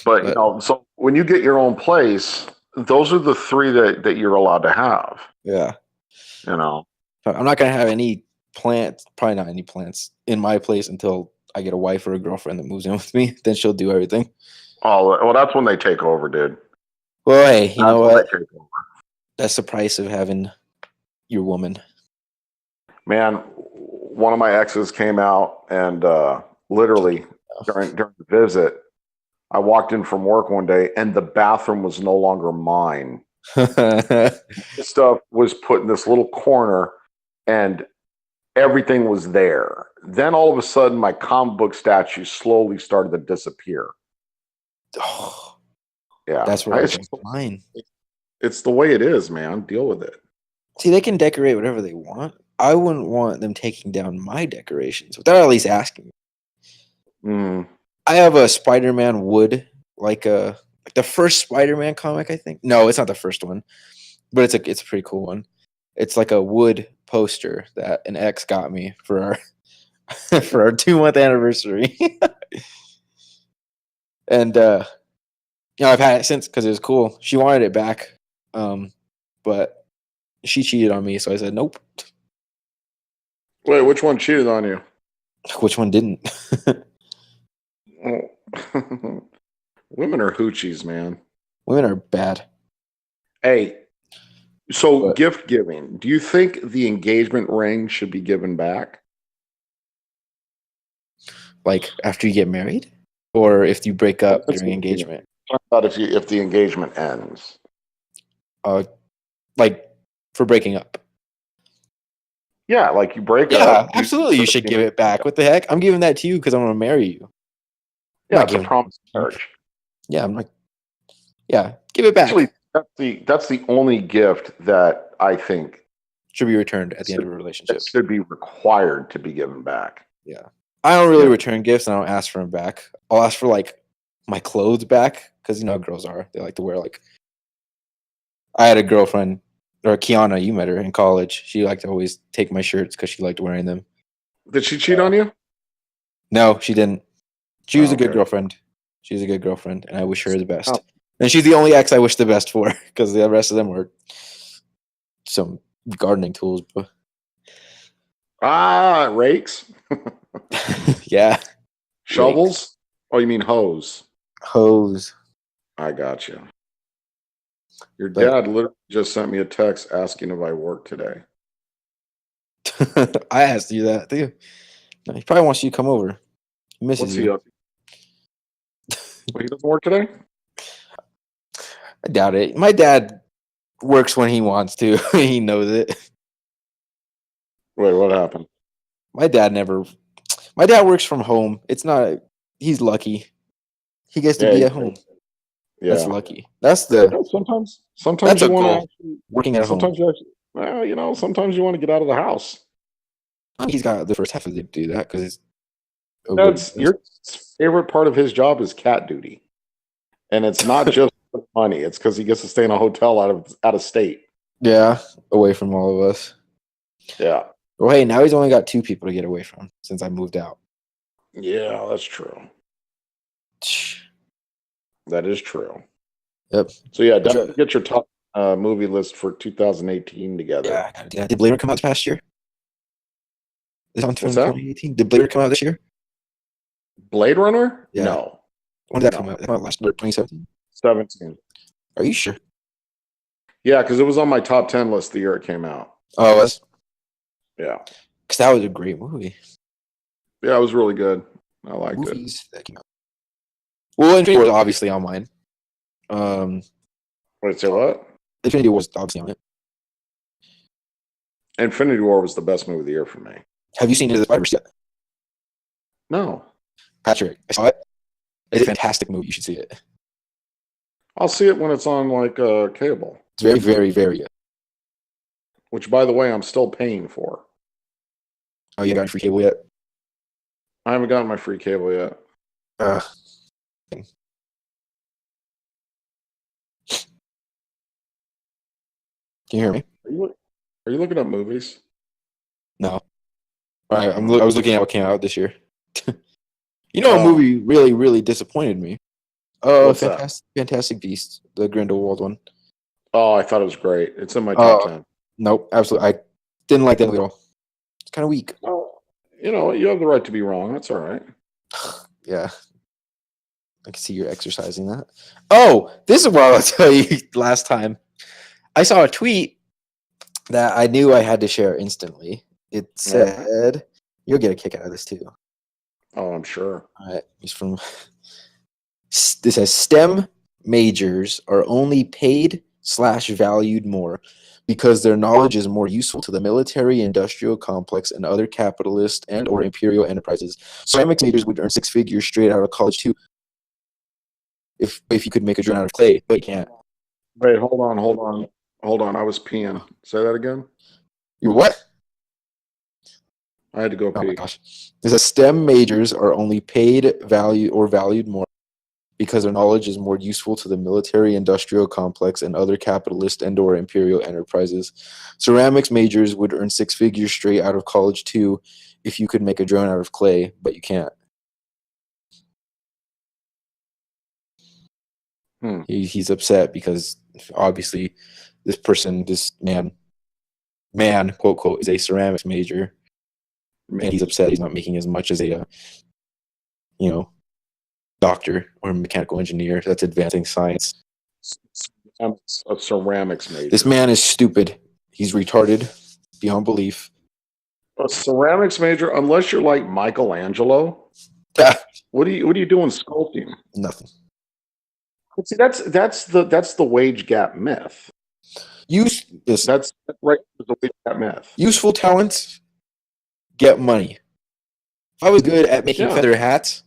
But so when you get your own place, those are the 3 that you're allowed to have. Yeah. I'm not gonna have any plants, probably not any plants in my place until I get a wife or a girlfriend that moves in with me. Then she'll do everything. Oh, well, that's when they take over, dude. Well, hey, you know what? That's the price of having your woman. Man, one of my exes came out and literally during the visit, I walked in from work one day and the bathroom was no longer mine. This stuff was put in this little corner and everything was there. Then all of a sudden, my comic book statue slowly started to disappear. Oh, yeah. That's where it's mine. It's the way it is, man. Deal with it. See, they can decorate whatever they want. I wouldn't want them taking down my decorations without at least asking. Mm. I have a Spider-Man wood, like the first Spider-Man comic, I think. No, it's not the first one, but it's a pretty cool one. It's like a wood poster that an ex got me for our for our 2-month anniversary. And I've had it since because it was cool. She wanted it back, but she cheated on me, so I said nope. Wait, which one cheated on you? Which one didn't? Oh. Women are hoochies, man. Women are bad. Hey, so But, gift giving. Do you think the engagement ring should be given back? like after you get married, or if you break up That's during engagement, talk about if the engagement ends. like for breaking up. Yeah, like you break Yeah, up. absolutely. You should give it back. What the heck? I'm giving that to you because I'm gonna marry you. Yeah, it's a promise of marriage. Yeah, I'm like, yeah, give it back. Actually, that's the only gift that I think should be returned at the end of a relationship. It should be required to be given back. Yeah, I don't really return gifts, and I don't ask for them back. I'll ask for like my clothes back because you know how girls are. They like to wear like. I had a girlfriend, or Kiana. You met her in college. She liked to always take my shirts because she liked wearing them. Did she cheat on you? No, she didn't. She was a good Okay. girlfriend. She's a good girlfriend, and I wish her the best. Oh. And she's the only ex I wish the best for because the rest of them were some gardening tools. But... rakes? Yeah. Shovels? Rakes. Oh, you mean hose? Hose. I got you. Your dad literally just sent me a text asking if I work today. I asked you that too. No, he probably wants you to come over. He misses What's you. he up? Well, he doesn't work today? I doubt it. My dad works when he wants to. He knows it. Wait, what happened? My dad works from home. It's not. He's lucky. He gets to be at home. Yeah. That's lucky. That's the. Sometimes that's you a want goal. to actually Working at sometimes home. you actually, sometimes you want to get out of the house. He's got the first half of the day to do that because it's. That's your favorite part of his job is cat duty, and it's not just money. It's because he gets to stay in a hotel out of state. Yeah, away from all of us. Yeah. Well, hey, now he's only got 2 people to get away from since I moved out. Yeah, that's true. That is true. Yep. So yeah, definitely get your top movie list for 2018 together. Yeah. Did Blade Runner come out this past year? Is it on 2018? Did Blade Runner come out this year? Blade Runner? Yeah. No. When did that come out? It came out last year, 2017? 17. Are you sure? Yeah, because it was on my top 10 list the year it came out. Oh, it was? Yeah. Because that was a great movie. Yeah, it was really good. I liked Movies that came out. Well, Infinity War was obviously on mine. Wait, say what? Infinity War was obviously on it. Infinity War was the best movie of the year for me. Have you seen Into the Spider-Verse yet? No. Patrick, I saw it. It's a fantastic movie. You should see it. I'll see it when it's on like cable. It's very, very, very good. Which, by the way, I'm still paying for. Oh, you got free cable yet? I haven't gotten my free cable yet. Can you hear me? Are you looking up movies? No. I was looking at what came out this year. You know, a movie really, really disappointed me. Fantastic Beasts, the Grindelwald one. Oh, I thought it was great. It's in my top 10. Nope, absolutely. I didn't like that movie at all. It's kind of weak. Oh, you have the right to be wrong. That's all right. Yeah. I can see you're exercising that. Oh, this is what I'll tell you last time. I saw a tweet that I knew I had to share instantly. It said, you'll get a kick out of this too. Oh, I'm sure. All right. It's from, this says STEM majors are only paid/valued more because their knowledge is more useful to the military, industrial complex, and other capitalist and or imperial enterprises. Ceramics majors would earn 6 figures straight out of college too. If you could make a drone out of clay, but you can't. Wait, hold on. I was peeing. Say that again. You what? I had to go Oh my pee. gosh. Is that STEM majors are only paid value or valued more because their knowledge is more useful to the military industrial complex and other capitalist and or imperial enterprises. Ceramics majors would earn 6 figures straight out of college too if you could make a drone out of clay, but you can't. He's upset because obviously this person, this man, quote, quote, is a ceramics major. And he's upset he's not making as much as a, doctor or mechanical engineer that's advancing science. A ceramics major. This man is stupid. He's retarded beyond belief. A ceramics major, unless you're like Michelangelo, what are you doing sculpting? Nothing. But see, that's the wage gap myth. That's right. The wage gap myth. Useful talents get money. If I was good at making feather hats,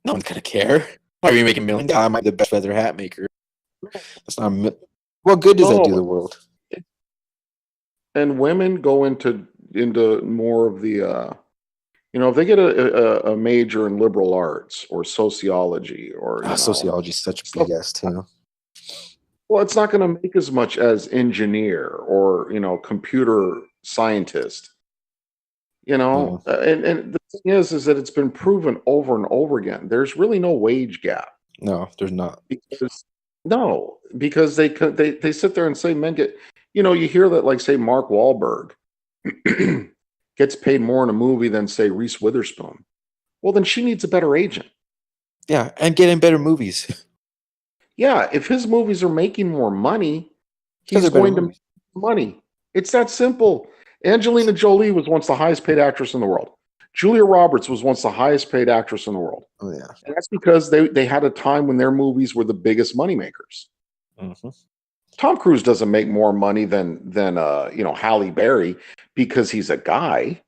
no one's gonna care. Why are you making $1 million? I might be the best feather hat maker. That's not. What good does that do the world? And women go into more of the, if they get a major in liberal arts or sociology or sociology is such a BS too. Well, it's not going to make as much as engineer or computer scientist. And the thing is that it's been proven over and over again. There's really no wage gap. No, there's not. Because they sit there and say men get, you hear that, like, say Mark Wahlberg gets paid more in a movie than, say, Reese Witherspoon. Well, then she needs a better agent. Yeah, and get in better movies. Yeah, if his movies are making more money, he's going to make money. It's that simple. Angelina Jolie was once the highest paid actress in the world. Julia Roberts was once the highest paid actress in the world. Oh, yeah. And that's because they had a time when their movies were the biggest moneymakers. Mm-hmm. Tom Cruise doesn't make more money than Halle Berry because he's a guy.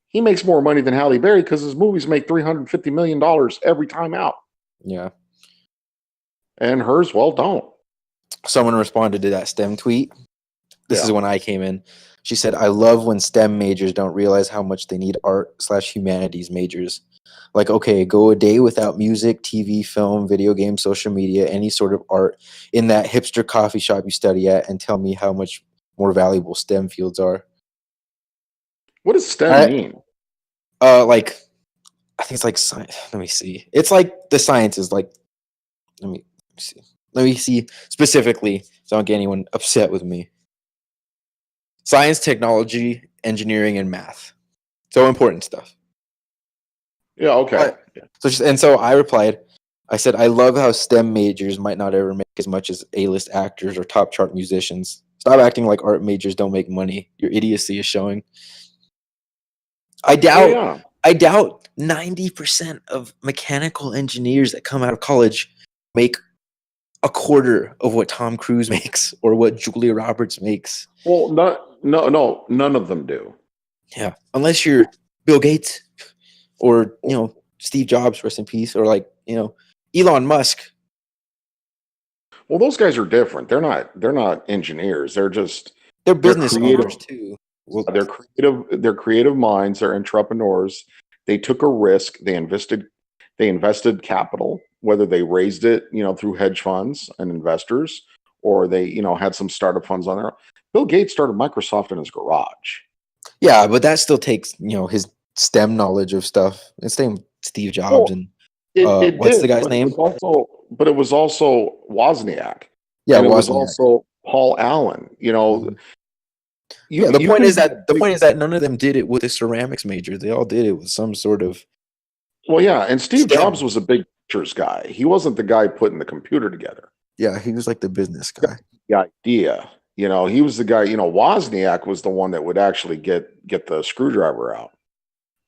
He makes more money than Halle Berry because his movies make $350 million every time out. Yeah. And hers, well, don't. Someone responded to that STEM tweet. This is when I came in. She said, I love when STEM majors don't realize how much they need art/humanities majors. Like, okay, go a day without music, TV, film, video games, social media, any sort of art in that hipster coffee shop you study at and tell me how much more valuable STEM fields are. What does STEM mean? Like, I think it's like science. Let me see. It's like the sciences. Like, let me see. Let me see specifically so I don't get anyone upset with me. Science, technology, engineering, and math. So important stuff. Yeah, okay. So I replied, I said, I love how STEM majors might not ever make as much as A-list actors or top chart musicians. Stop acting like art majors don't make money. Your idiocy is showing. I doubt 90% of mechanical engineers that come out of college make a quarter of what Tom Cruise makes or what Julia Roberts makes. Well, no, none of them do. Yeah, unless you're Bill Gates or Steve Jobs, rest in peace, or like Elon Musk. Well, those guys are different. They're not engineers. They're business owners too. Well, they're creative minds. They're entrepreneurs. They took a risk. They invested capital, whether they raised it, through hedge funds and investors, or they, had some startup funds on their own. Bill Gates started Microsoft in his garage. Yeah, but that still takes, his STEM knowledge of stuff. It's same Steve Jobs what's the guy's name? But it was also Wozniak. Yeah, it was also Paul Allen. The point is that none of them did it with a ceramics major. They all did it with some sort of. Well, yeah, and Steve Jobs was a big pictures guy. He wasn't the guy putting the computer together. Yeah, he was like the business guy. The idea, he was the guy. Wozniak was the one that would actually get the screwdriver out.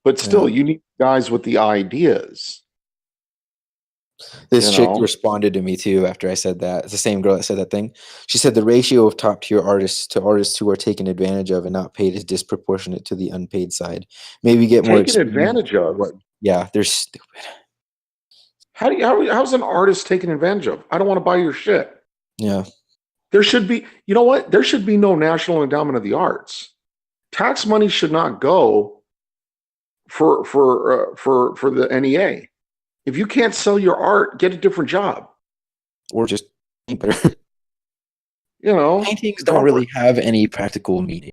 But still, you need guys with the ideas. This chick responded to me too after I said that. It's the same girl that said that thing. She said the ratio of top tier artists to artists who are taken advantage of and not paid is disproportionate to the unpaid side. Maybe get more taken advantage of. Yeah, they're stupid. How's an artist taken advantage of? I don't want to buy your shit. Yeah. There should be, you know what? There should be no National Endowment of the Arts. tax money should not go for the NEA. If you can't sell your art, get a different job. Or just paint better. You know, Paintings don't really have any practical meaning.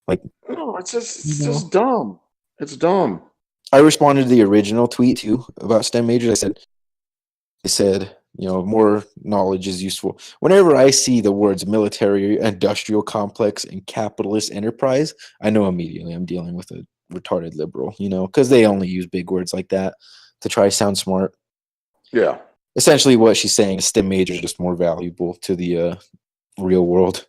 Like, no, it's you know, just dumb. It's dumb. I responded to the original tweet too about STEM majors. I said, more knowledge is useful. Whenever I see the words military, industrial complex, and capitalist enterprise, I know immediately I'm dealing with a retarded liberal, because they only use big words like that to try to sound smart. Yeah. Essentially what she's saying is STEM majors are just more valuable to the real world.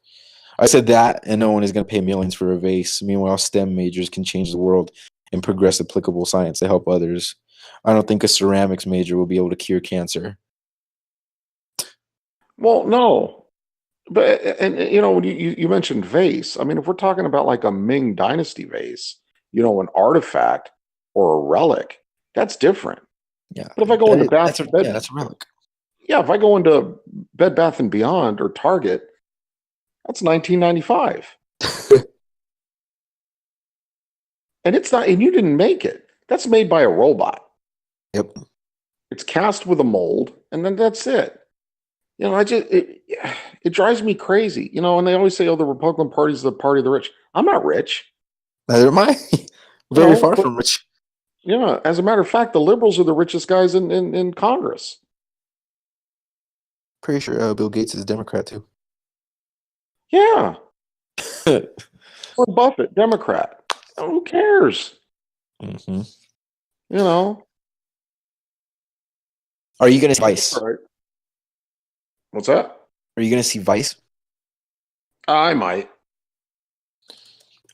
I said that, and no one is going to pay millions for a vase. Meanwhile, STEM majors can change the world and progress applicable science to help others. I don't think a ceramics major will be able to cure cancer. Well, no, but when you mentioned vase, I mean, if we're talking about like a Ming Dynasty vase, an artifact or a relic, that's different. Yeah, but if I go into that's a relic. Yeah, if I go into Bed Bath and Beyond or Target, that's 1995, and it's not. And you didn't make it. That's made by a robot. Yep. It's cast with a mold, and then that's it. It drives me crazy. And they always say, "Oh, the Republican Party is the party of the rich." I'm not rich. Neither am I. Very far from rich. Yeah, as a matter of fact, the liberals are the richest guys in Congress. Pretty sure Bill Gates is a Democrat too. Yeah. Or Buffett, Democrat. Who cares? Mm-hmm. Are you going to see Vice? Right. What's that? Are you going to see Vice? I might.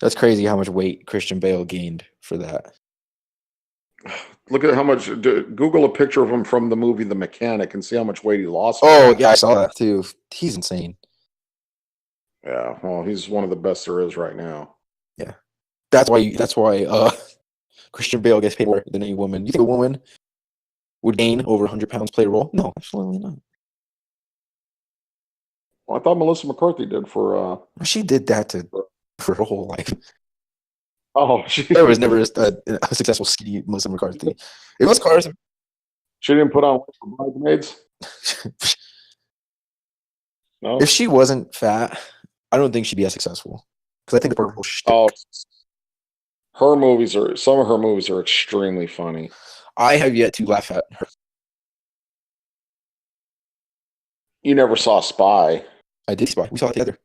That's crazy how much weight Christian Bale gained for that. Look at how much. Google a picture of him from the movie The Mechanic and see how much weight he lost. Oh, yeah, I saw that too. He's insane. Yeah, well, he's one of the best there is right now. Yeah, that's why Christian Bale gets paid more than any woman. You think a woman would gain over 100 pounds to play a role? No, absolutely not. Well, I thought Melissa McCarthy did for. She did that for her whole life. Oh, there was never a successful skinny Melissa McCarthy. It was Carson. She didn't put on weight for Bridesmaids. No. If she wasn't fat, I don't think she'd be as successful. Because I think the whole shtick. Oh, some of her movies are extremely funny. I have yet to laugh at her. You never saw Spy. I did Spy. We saw it together.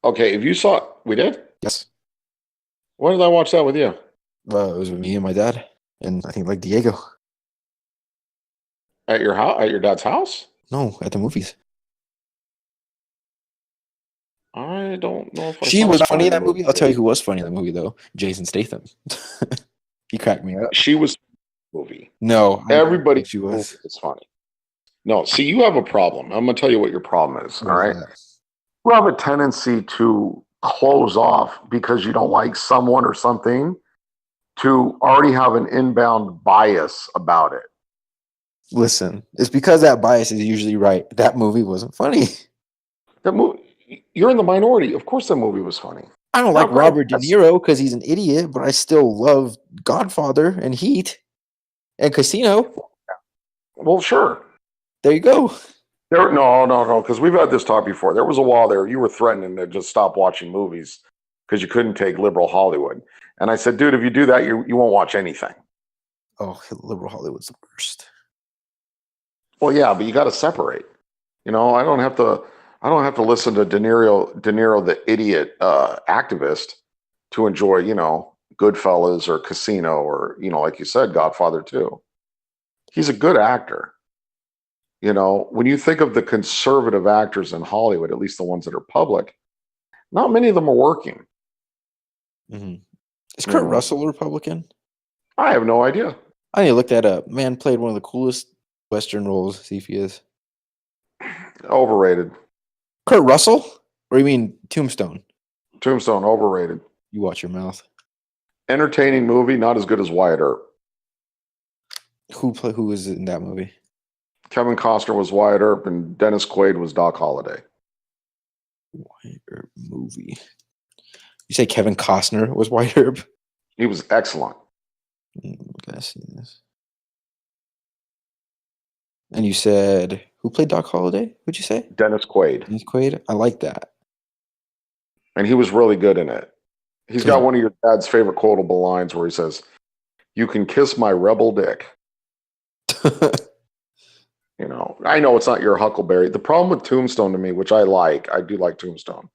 Okay, if you saw it, we did? Yes. When did I watch that with you? It was with me and my dad, and I think like Diego. At your house? At your dad's house? No, at the movies. I don't know if she was funny in that movie. I'll tell you who was funny in that movie though. Jason Statham. He cracked me up. She was movie. No, everybody. She was. It's funny. No, see, you have a problem. I'm gonna tell you what your problem is. All right. That? You have a tendency to close off because you don't like someone or something, to already have an inbound bias about it. Listen, it's because that bias is usually right. That movie wasn't funny. That movie. You're in the minority. Of course, that movie was funny. I don't like Robert De Niro because he's an idiot, but I still love Godfather and Heat and Casino. Well, sure. There you go. No, because we've had this talk before. There was a while there you were threatening to just stop watching movies because you couldn't take liberal Hollywood. And I said, dude, if you do that, you won't watch anything. Oh, liberal Hollywood's the worst. Well, yeah, but you got to separate. I don't have to listen to De Niro, the idiot activist, to enjoy, Goodfellas or Casino or, like you said, Godfather 2. He's a good actor. When you think of the conservative actors in Hollywood, at least the ones that are public, not many of them are working. Mm-hmm. Is Kurt Russell a Republican? I have no idea. I need to look that up. Man played one of the coolest Western roles. See if he is. Overrated. Kurt Russell? Or you mean Tombstone? Tombstone, overrated. You watch your mouth. Entertaining movie, not as good as Wyatt Earp. Who was in that movie? Kevin Costner was Wyatt Earp and Dennis Quaid was Doc Holliday. Wyatt Earp movie. You say Kevin Costner was White Herb? He was excellent. Gotta see this. And you said who played Doc Holliday? What'd you say? Dennis Quaid. Dennis Quaid. I like that. And he was really good in it. He's got one of your dad's favorite quotable lines where he says, "You can kiss my rebel dick." You know, I know it's not your Huckleberry. The problem with Tombstone to me, which I do like Tombstone,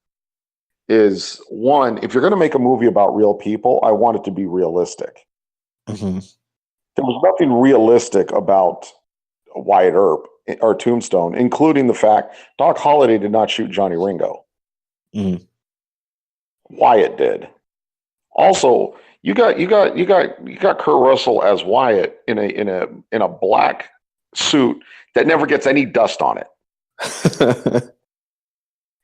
is one, if you're going to make a movie about real people, I want it to be realistic. Mm-hmm. There was nothing realistic about Wyatt Earp or Tombstone, including the fact Doc Holliday did not shoot Johnny Ringo. Mm-hmm. Wyatt did. Also, you got Kurt Russell as Wyatt in a black suit that never gets any dust on it.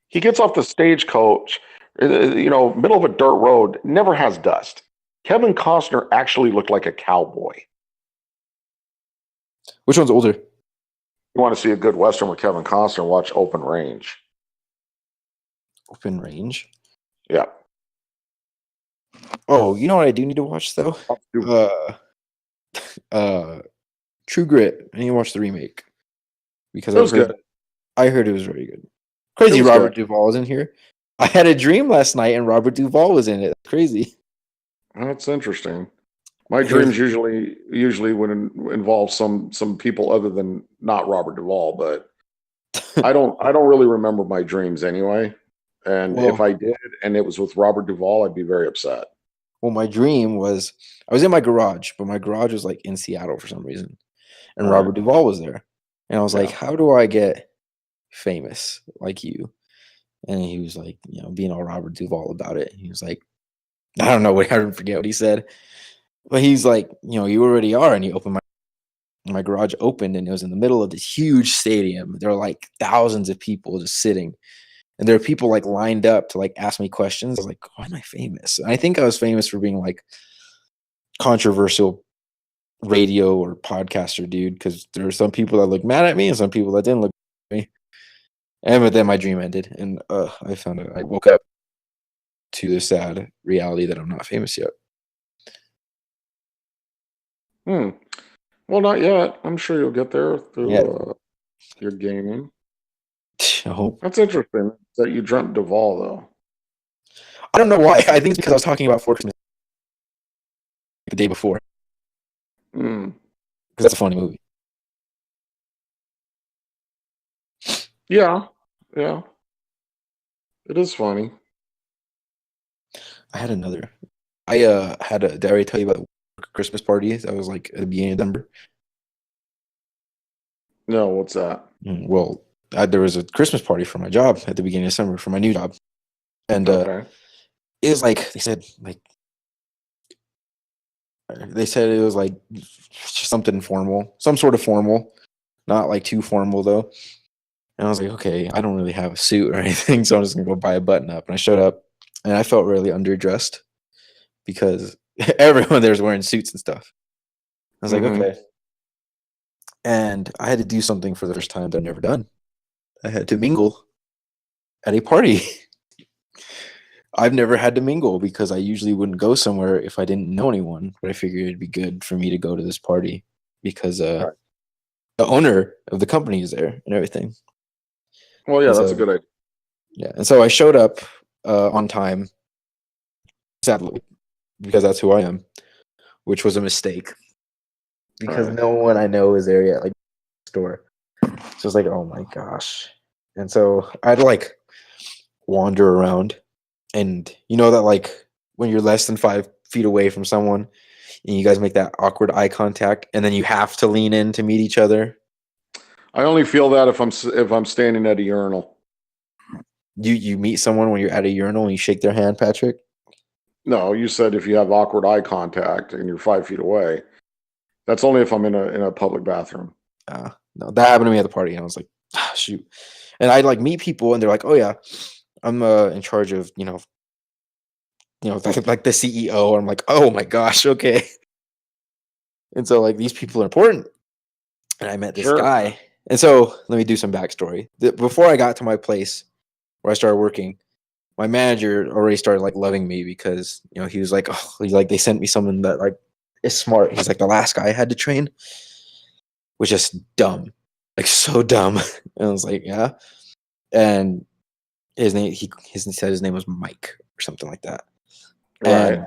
He gets off the stagecoach, middle of a dirt road, never has dust. Kevin Costner actually looked like a cowboy. Which one's older? You want to see a good Western with Kevin Costner, watch Open Range. Open Range? Yeah. Oh, you know what I do need to watch though? True Grit. I need to watch the remake. Because I heard it was very good. Crazy Robert Duvall is in here. I had a dream last night and Robert Duvall was in it. That's crazy. That's interesting. My dreams usually would involve some people other than not Robert Duvall, but I don't really remember my dreams anyway. And if I did and it was with Robert Duvall, I'd be very upset. Well, my dream was I was in my garage, but my garage was like in Seattle for some reason. And Robert Duvall was there. And I was like, how do I get famous like you? And he was like, being all Robert Duvall about it. He was like, I don't know, I forget what he said. But he's like, you already are. And he opened my garage opened and it was in the middle of this huge stadium. There were like thousands of people just sitting. And there are people like lined up to like ask me questions. I was like, why am I famous? And I think I was famous for being like controversial radio or podcaster dude, because there were some people that looked mad at me and some people that didn't look at me. And but then my dream ended, and I found out I woke up to the sad reality that I'm not famous yet. Well, not yet. I'm sure you'll get there through your gaming. I hope. That's interesting that you dreamt Duvall, though. I don't know why. I think it's because I was talking about Fortress the day before. Because that's a funny movie. Yeah. It is funny. I had another. I did I already tell you about the Christmas party that was like at the beginning of December? No, what's that? Well, there was a Christmas party for my job at the beginning of December for my new job. And it was like, they said it was like something formal, some sort of formal, not like too formal though. And I was like, okay, I don't really have a suit or anything, so I'm just gonna go buy a button up. And I showed up and I felt really underdressed because everyone there was wearing suits and stuff. I was like, okay. And I had to do something for the first time that I've never done. I had to mingle at a party. I've never had to mingle because I usually wouldn't go somewhere if I didn't know anyone, but I figured it'd be good for me to go to this party because the owner of the company is there and everything. Well, yeah, that's a good idea. Yeah, and so I showed up on time, sadly, because that's who I am, which was a mistake because no one I know is there yet, like the store. So it's like, oh my gosh. And so I'd like wander around, and you know that like when you're less than 5 feet away from someone and you guys make that awkward eye contact and then you have to lean in to meet each other. I only feel that if I'm standing at a urinal. You meet someone when you're at a urinal and you shake their hand, Patrick? No, you said if you have awkward eye contact and you're 5 feet away. That's only if I'm in a public bathroom. No, that happened to me at the party, and I was like, shoot. And I'd like meet people, and they're like, oh yeah, I'm in charge of like the CEO. I'm like, oh my gosh, okay. And so like these people are important, and I met this guy. And so let me do some backstory. Before I got to my place where I started working, my manager already started like loving me because he was like, oh, he's like, they sent me someone that like is smart. He's like, the last guy I had to train was just dumb, like so dumb. And I was like, yeah. And his name, he said his name was Mike or something like that. Right. And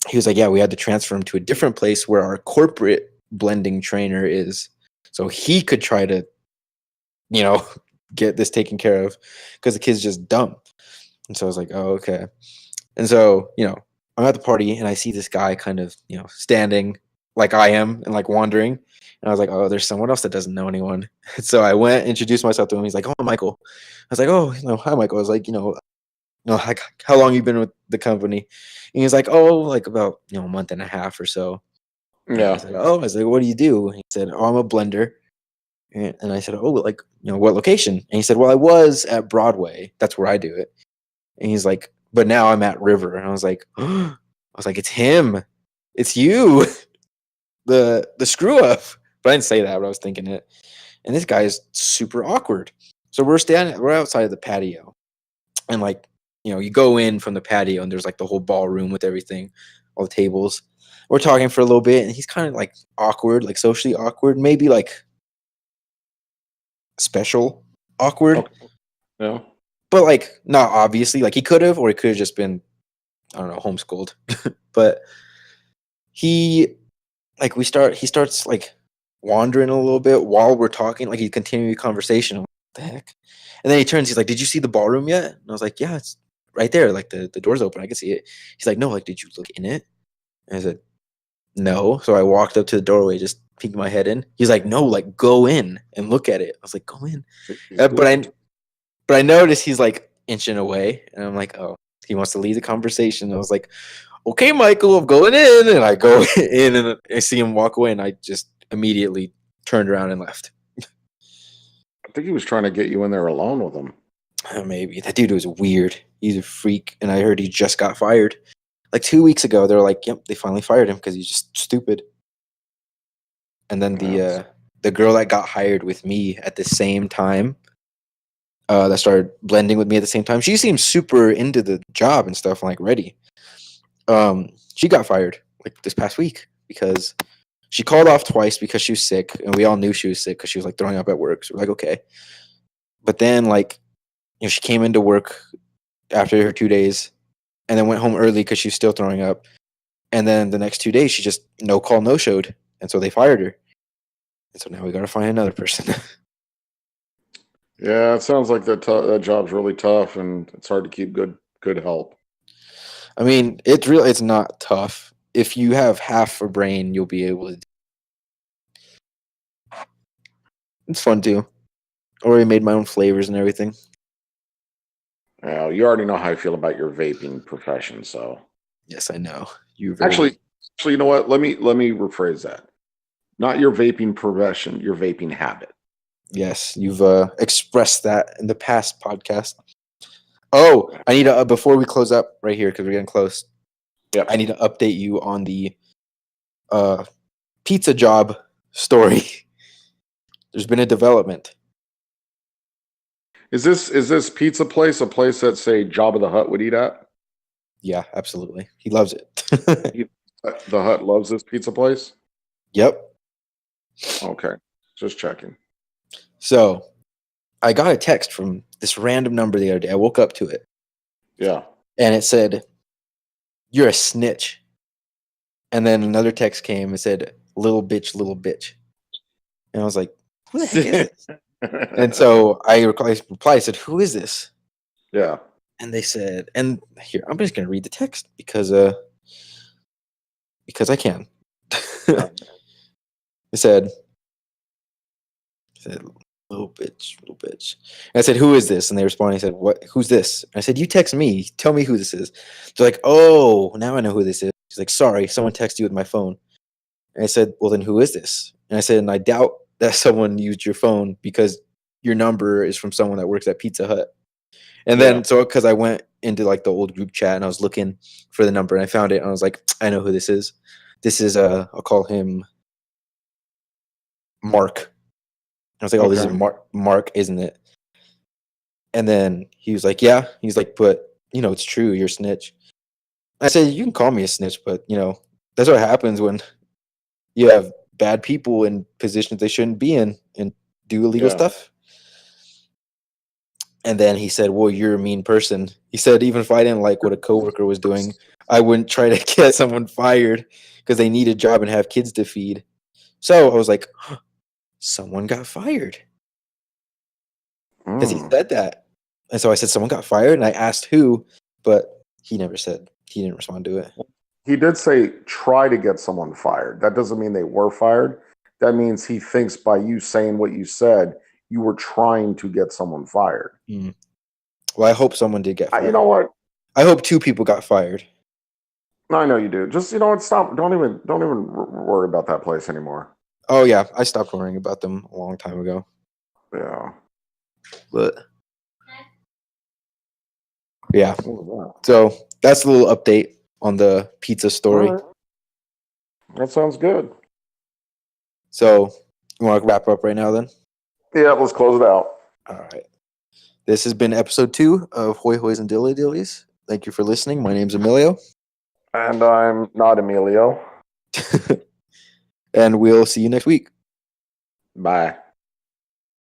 he was like, yeah, we had to transfer him to a different place where our corporate blending trainer is, so he could try to, get this taken care of because the kid's just dumb. And so I was like, oh, okay. And so, I'm at the party and I see this guy kind of, standing like I am and like wandering. And I was like, oh, there's someone else that doesn't know anyone. So I went, introduced myself to him. He's like, oh, Michael. I was like, oh, hi, Michael. I was like, like, how long you been with the company? And he's like, oh, like about, a month and a half or so. And I said, oh, I was like, what do you do? And he said, oh, I'm a blender. And I said, oh, like, what location? And he said, well, I was at Broadway. That's where I do it. And he's like, but now I'm at River. And I was like, it's him. It's you. The screw up. But I didn't say that, but I was thinking it. And this guy is super awkward. So we're outside of the patio. And like, you go in from the patio and there's like the whole ballroom with everything, all the tables. We're talking for a little bit and he's kind of like awkward, like socially awkward, maybe like special awkward. Okay. Yeah. But like not obviously, like he could have, or he could have just been, I don't know, homeschooled. But he starts like wandering a little bit while we're talking, like he continued the conversation. I'm like, what the heck? And then he turns, he's like, did you see the ballroom yet? And I was like, yeah, it's right there, like the door's open, I can see it. He's like, no, like, did you look in it? And I said, no. So I walked up to the doorway, just peeked my head in. He's like, no, like go in and look at it. I was like, go in. But I noticed he's like inching away, and I'm like, oh, he wants to lead the conversation. I was like, okay, Michael, I'm going in, and I go in, and I see him walk away, and I just immediately turned around and left. I think he was trying to get you in there alone with him. Maybe that dude was weird. He's a freak, and I heard he just got fired. Like 2 weeks ago, they were like, "Yep, they finally fired him because he's just stupid." And then the girl that got hired with me at the same time, that started blending with me at the same time, she seemed super into the job and stuff, and like ready. She got fired like this past week because she called off twice because she was sick, and we all knew she was sick because she was like throwing up at work. So we're like, okay. But then like, she came into work after her 2 days, and then went home early because she was still throwing up. And then the next 2 days, she just no call, no showed, and so they fired her. And so now we got to find another person. Yeah, it sounds like that job's really tough, and it's hard to keep good help. I mean, it's not tough. If you have half a brain, you'll be able to. It's fun too. Already made my own flavors and everything. Well, you already know how I feel about your vaping profession, so Yes, I know. actually, you know what? Let me rephrase that. Not your vaping profession, your vaping habit. Yes, you've expressed that in the past podcast. Oh, I need to before we close up right here because we're getting close. Yep. I need to update you on the pizza job story. There's been a development. Is this pizza place a place that say Jabba the Hutt would eat at? Yeah, absolutely. He loves it. The Hutt loves this pizza place? Yep. Okay. Just checking. So I got a text from this random number the other day. I woke up to it. Yeah. And it said, "You're a snitch." And then another text came and said, little bitch. And I was like, who the heck is this? And so I replied, I said, who is this? Yeah. And they said, and here, I'm just going to read the text because I can. It said, little bitch. And I said, who is this? And they responded and said, what? Who's this? And I said, you text me. Tell me who this is. They're like, oh, now I know who this is. He's like, sorry, someone texted you with my phone. And I said, well, then who is this? And I said, and I doubt that someone used your phone because your number is from someone that works at Pizza Hut. And then, so because I went into like the old group chat and I was looking for the number and I found it and I was like, I know who this is. This is, I'll call him Mark. I was like, oh, this is Mark, isn't it? And then he was like, yeah. He's like, but, it's true. You're a snitch. I said, you can call me a snitch, but, that's what happens when you have bad people in positions they shouldn't be in and do illegal stuff. And then he said, well, you're a mean person. He said, even if I didn't like what a coworker was doing, I wouldn't try to get someone fired because they need a job and have kids to feed. So I was like, someone got fired. Because he said that. And so I said, someone got fired. And I asked who, but he never said. He didn't respond to it. He did say try to get someone fired. That doesn't mean they were fired. That means he thinks by you saying what you said, you were trying to get someone fired. Well, I hope someone did get fired. You know what? I hope 2 people got fired. No, I know you do. Just stop. Don't even worry about that place anymore. Oh yeah, I stopped worrying about them a long time ago. Yeah. But yeah. So that's a little update on the pizza story. Right. That sounds good. So you want to wrap up right now then? Yeah, let's close it out. All right. This has been episode 2 of Hoy Hoys and Dillies. Thank you for listening. My name's Emilio. And I'm not Emilio. And we'll see you next week. Bye.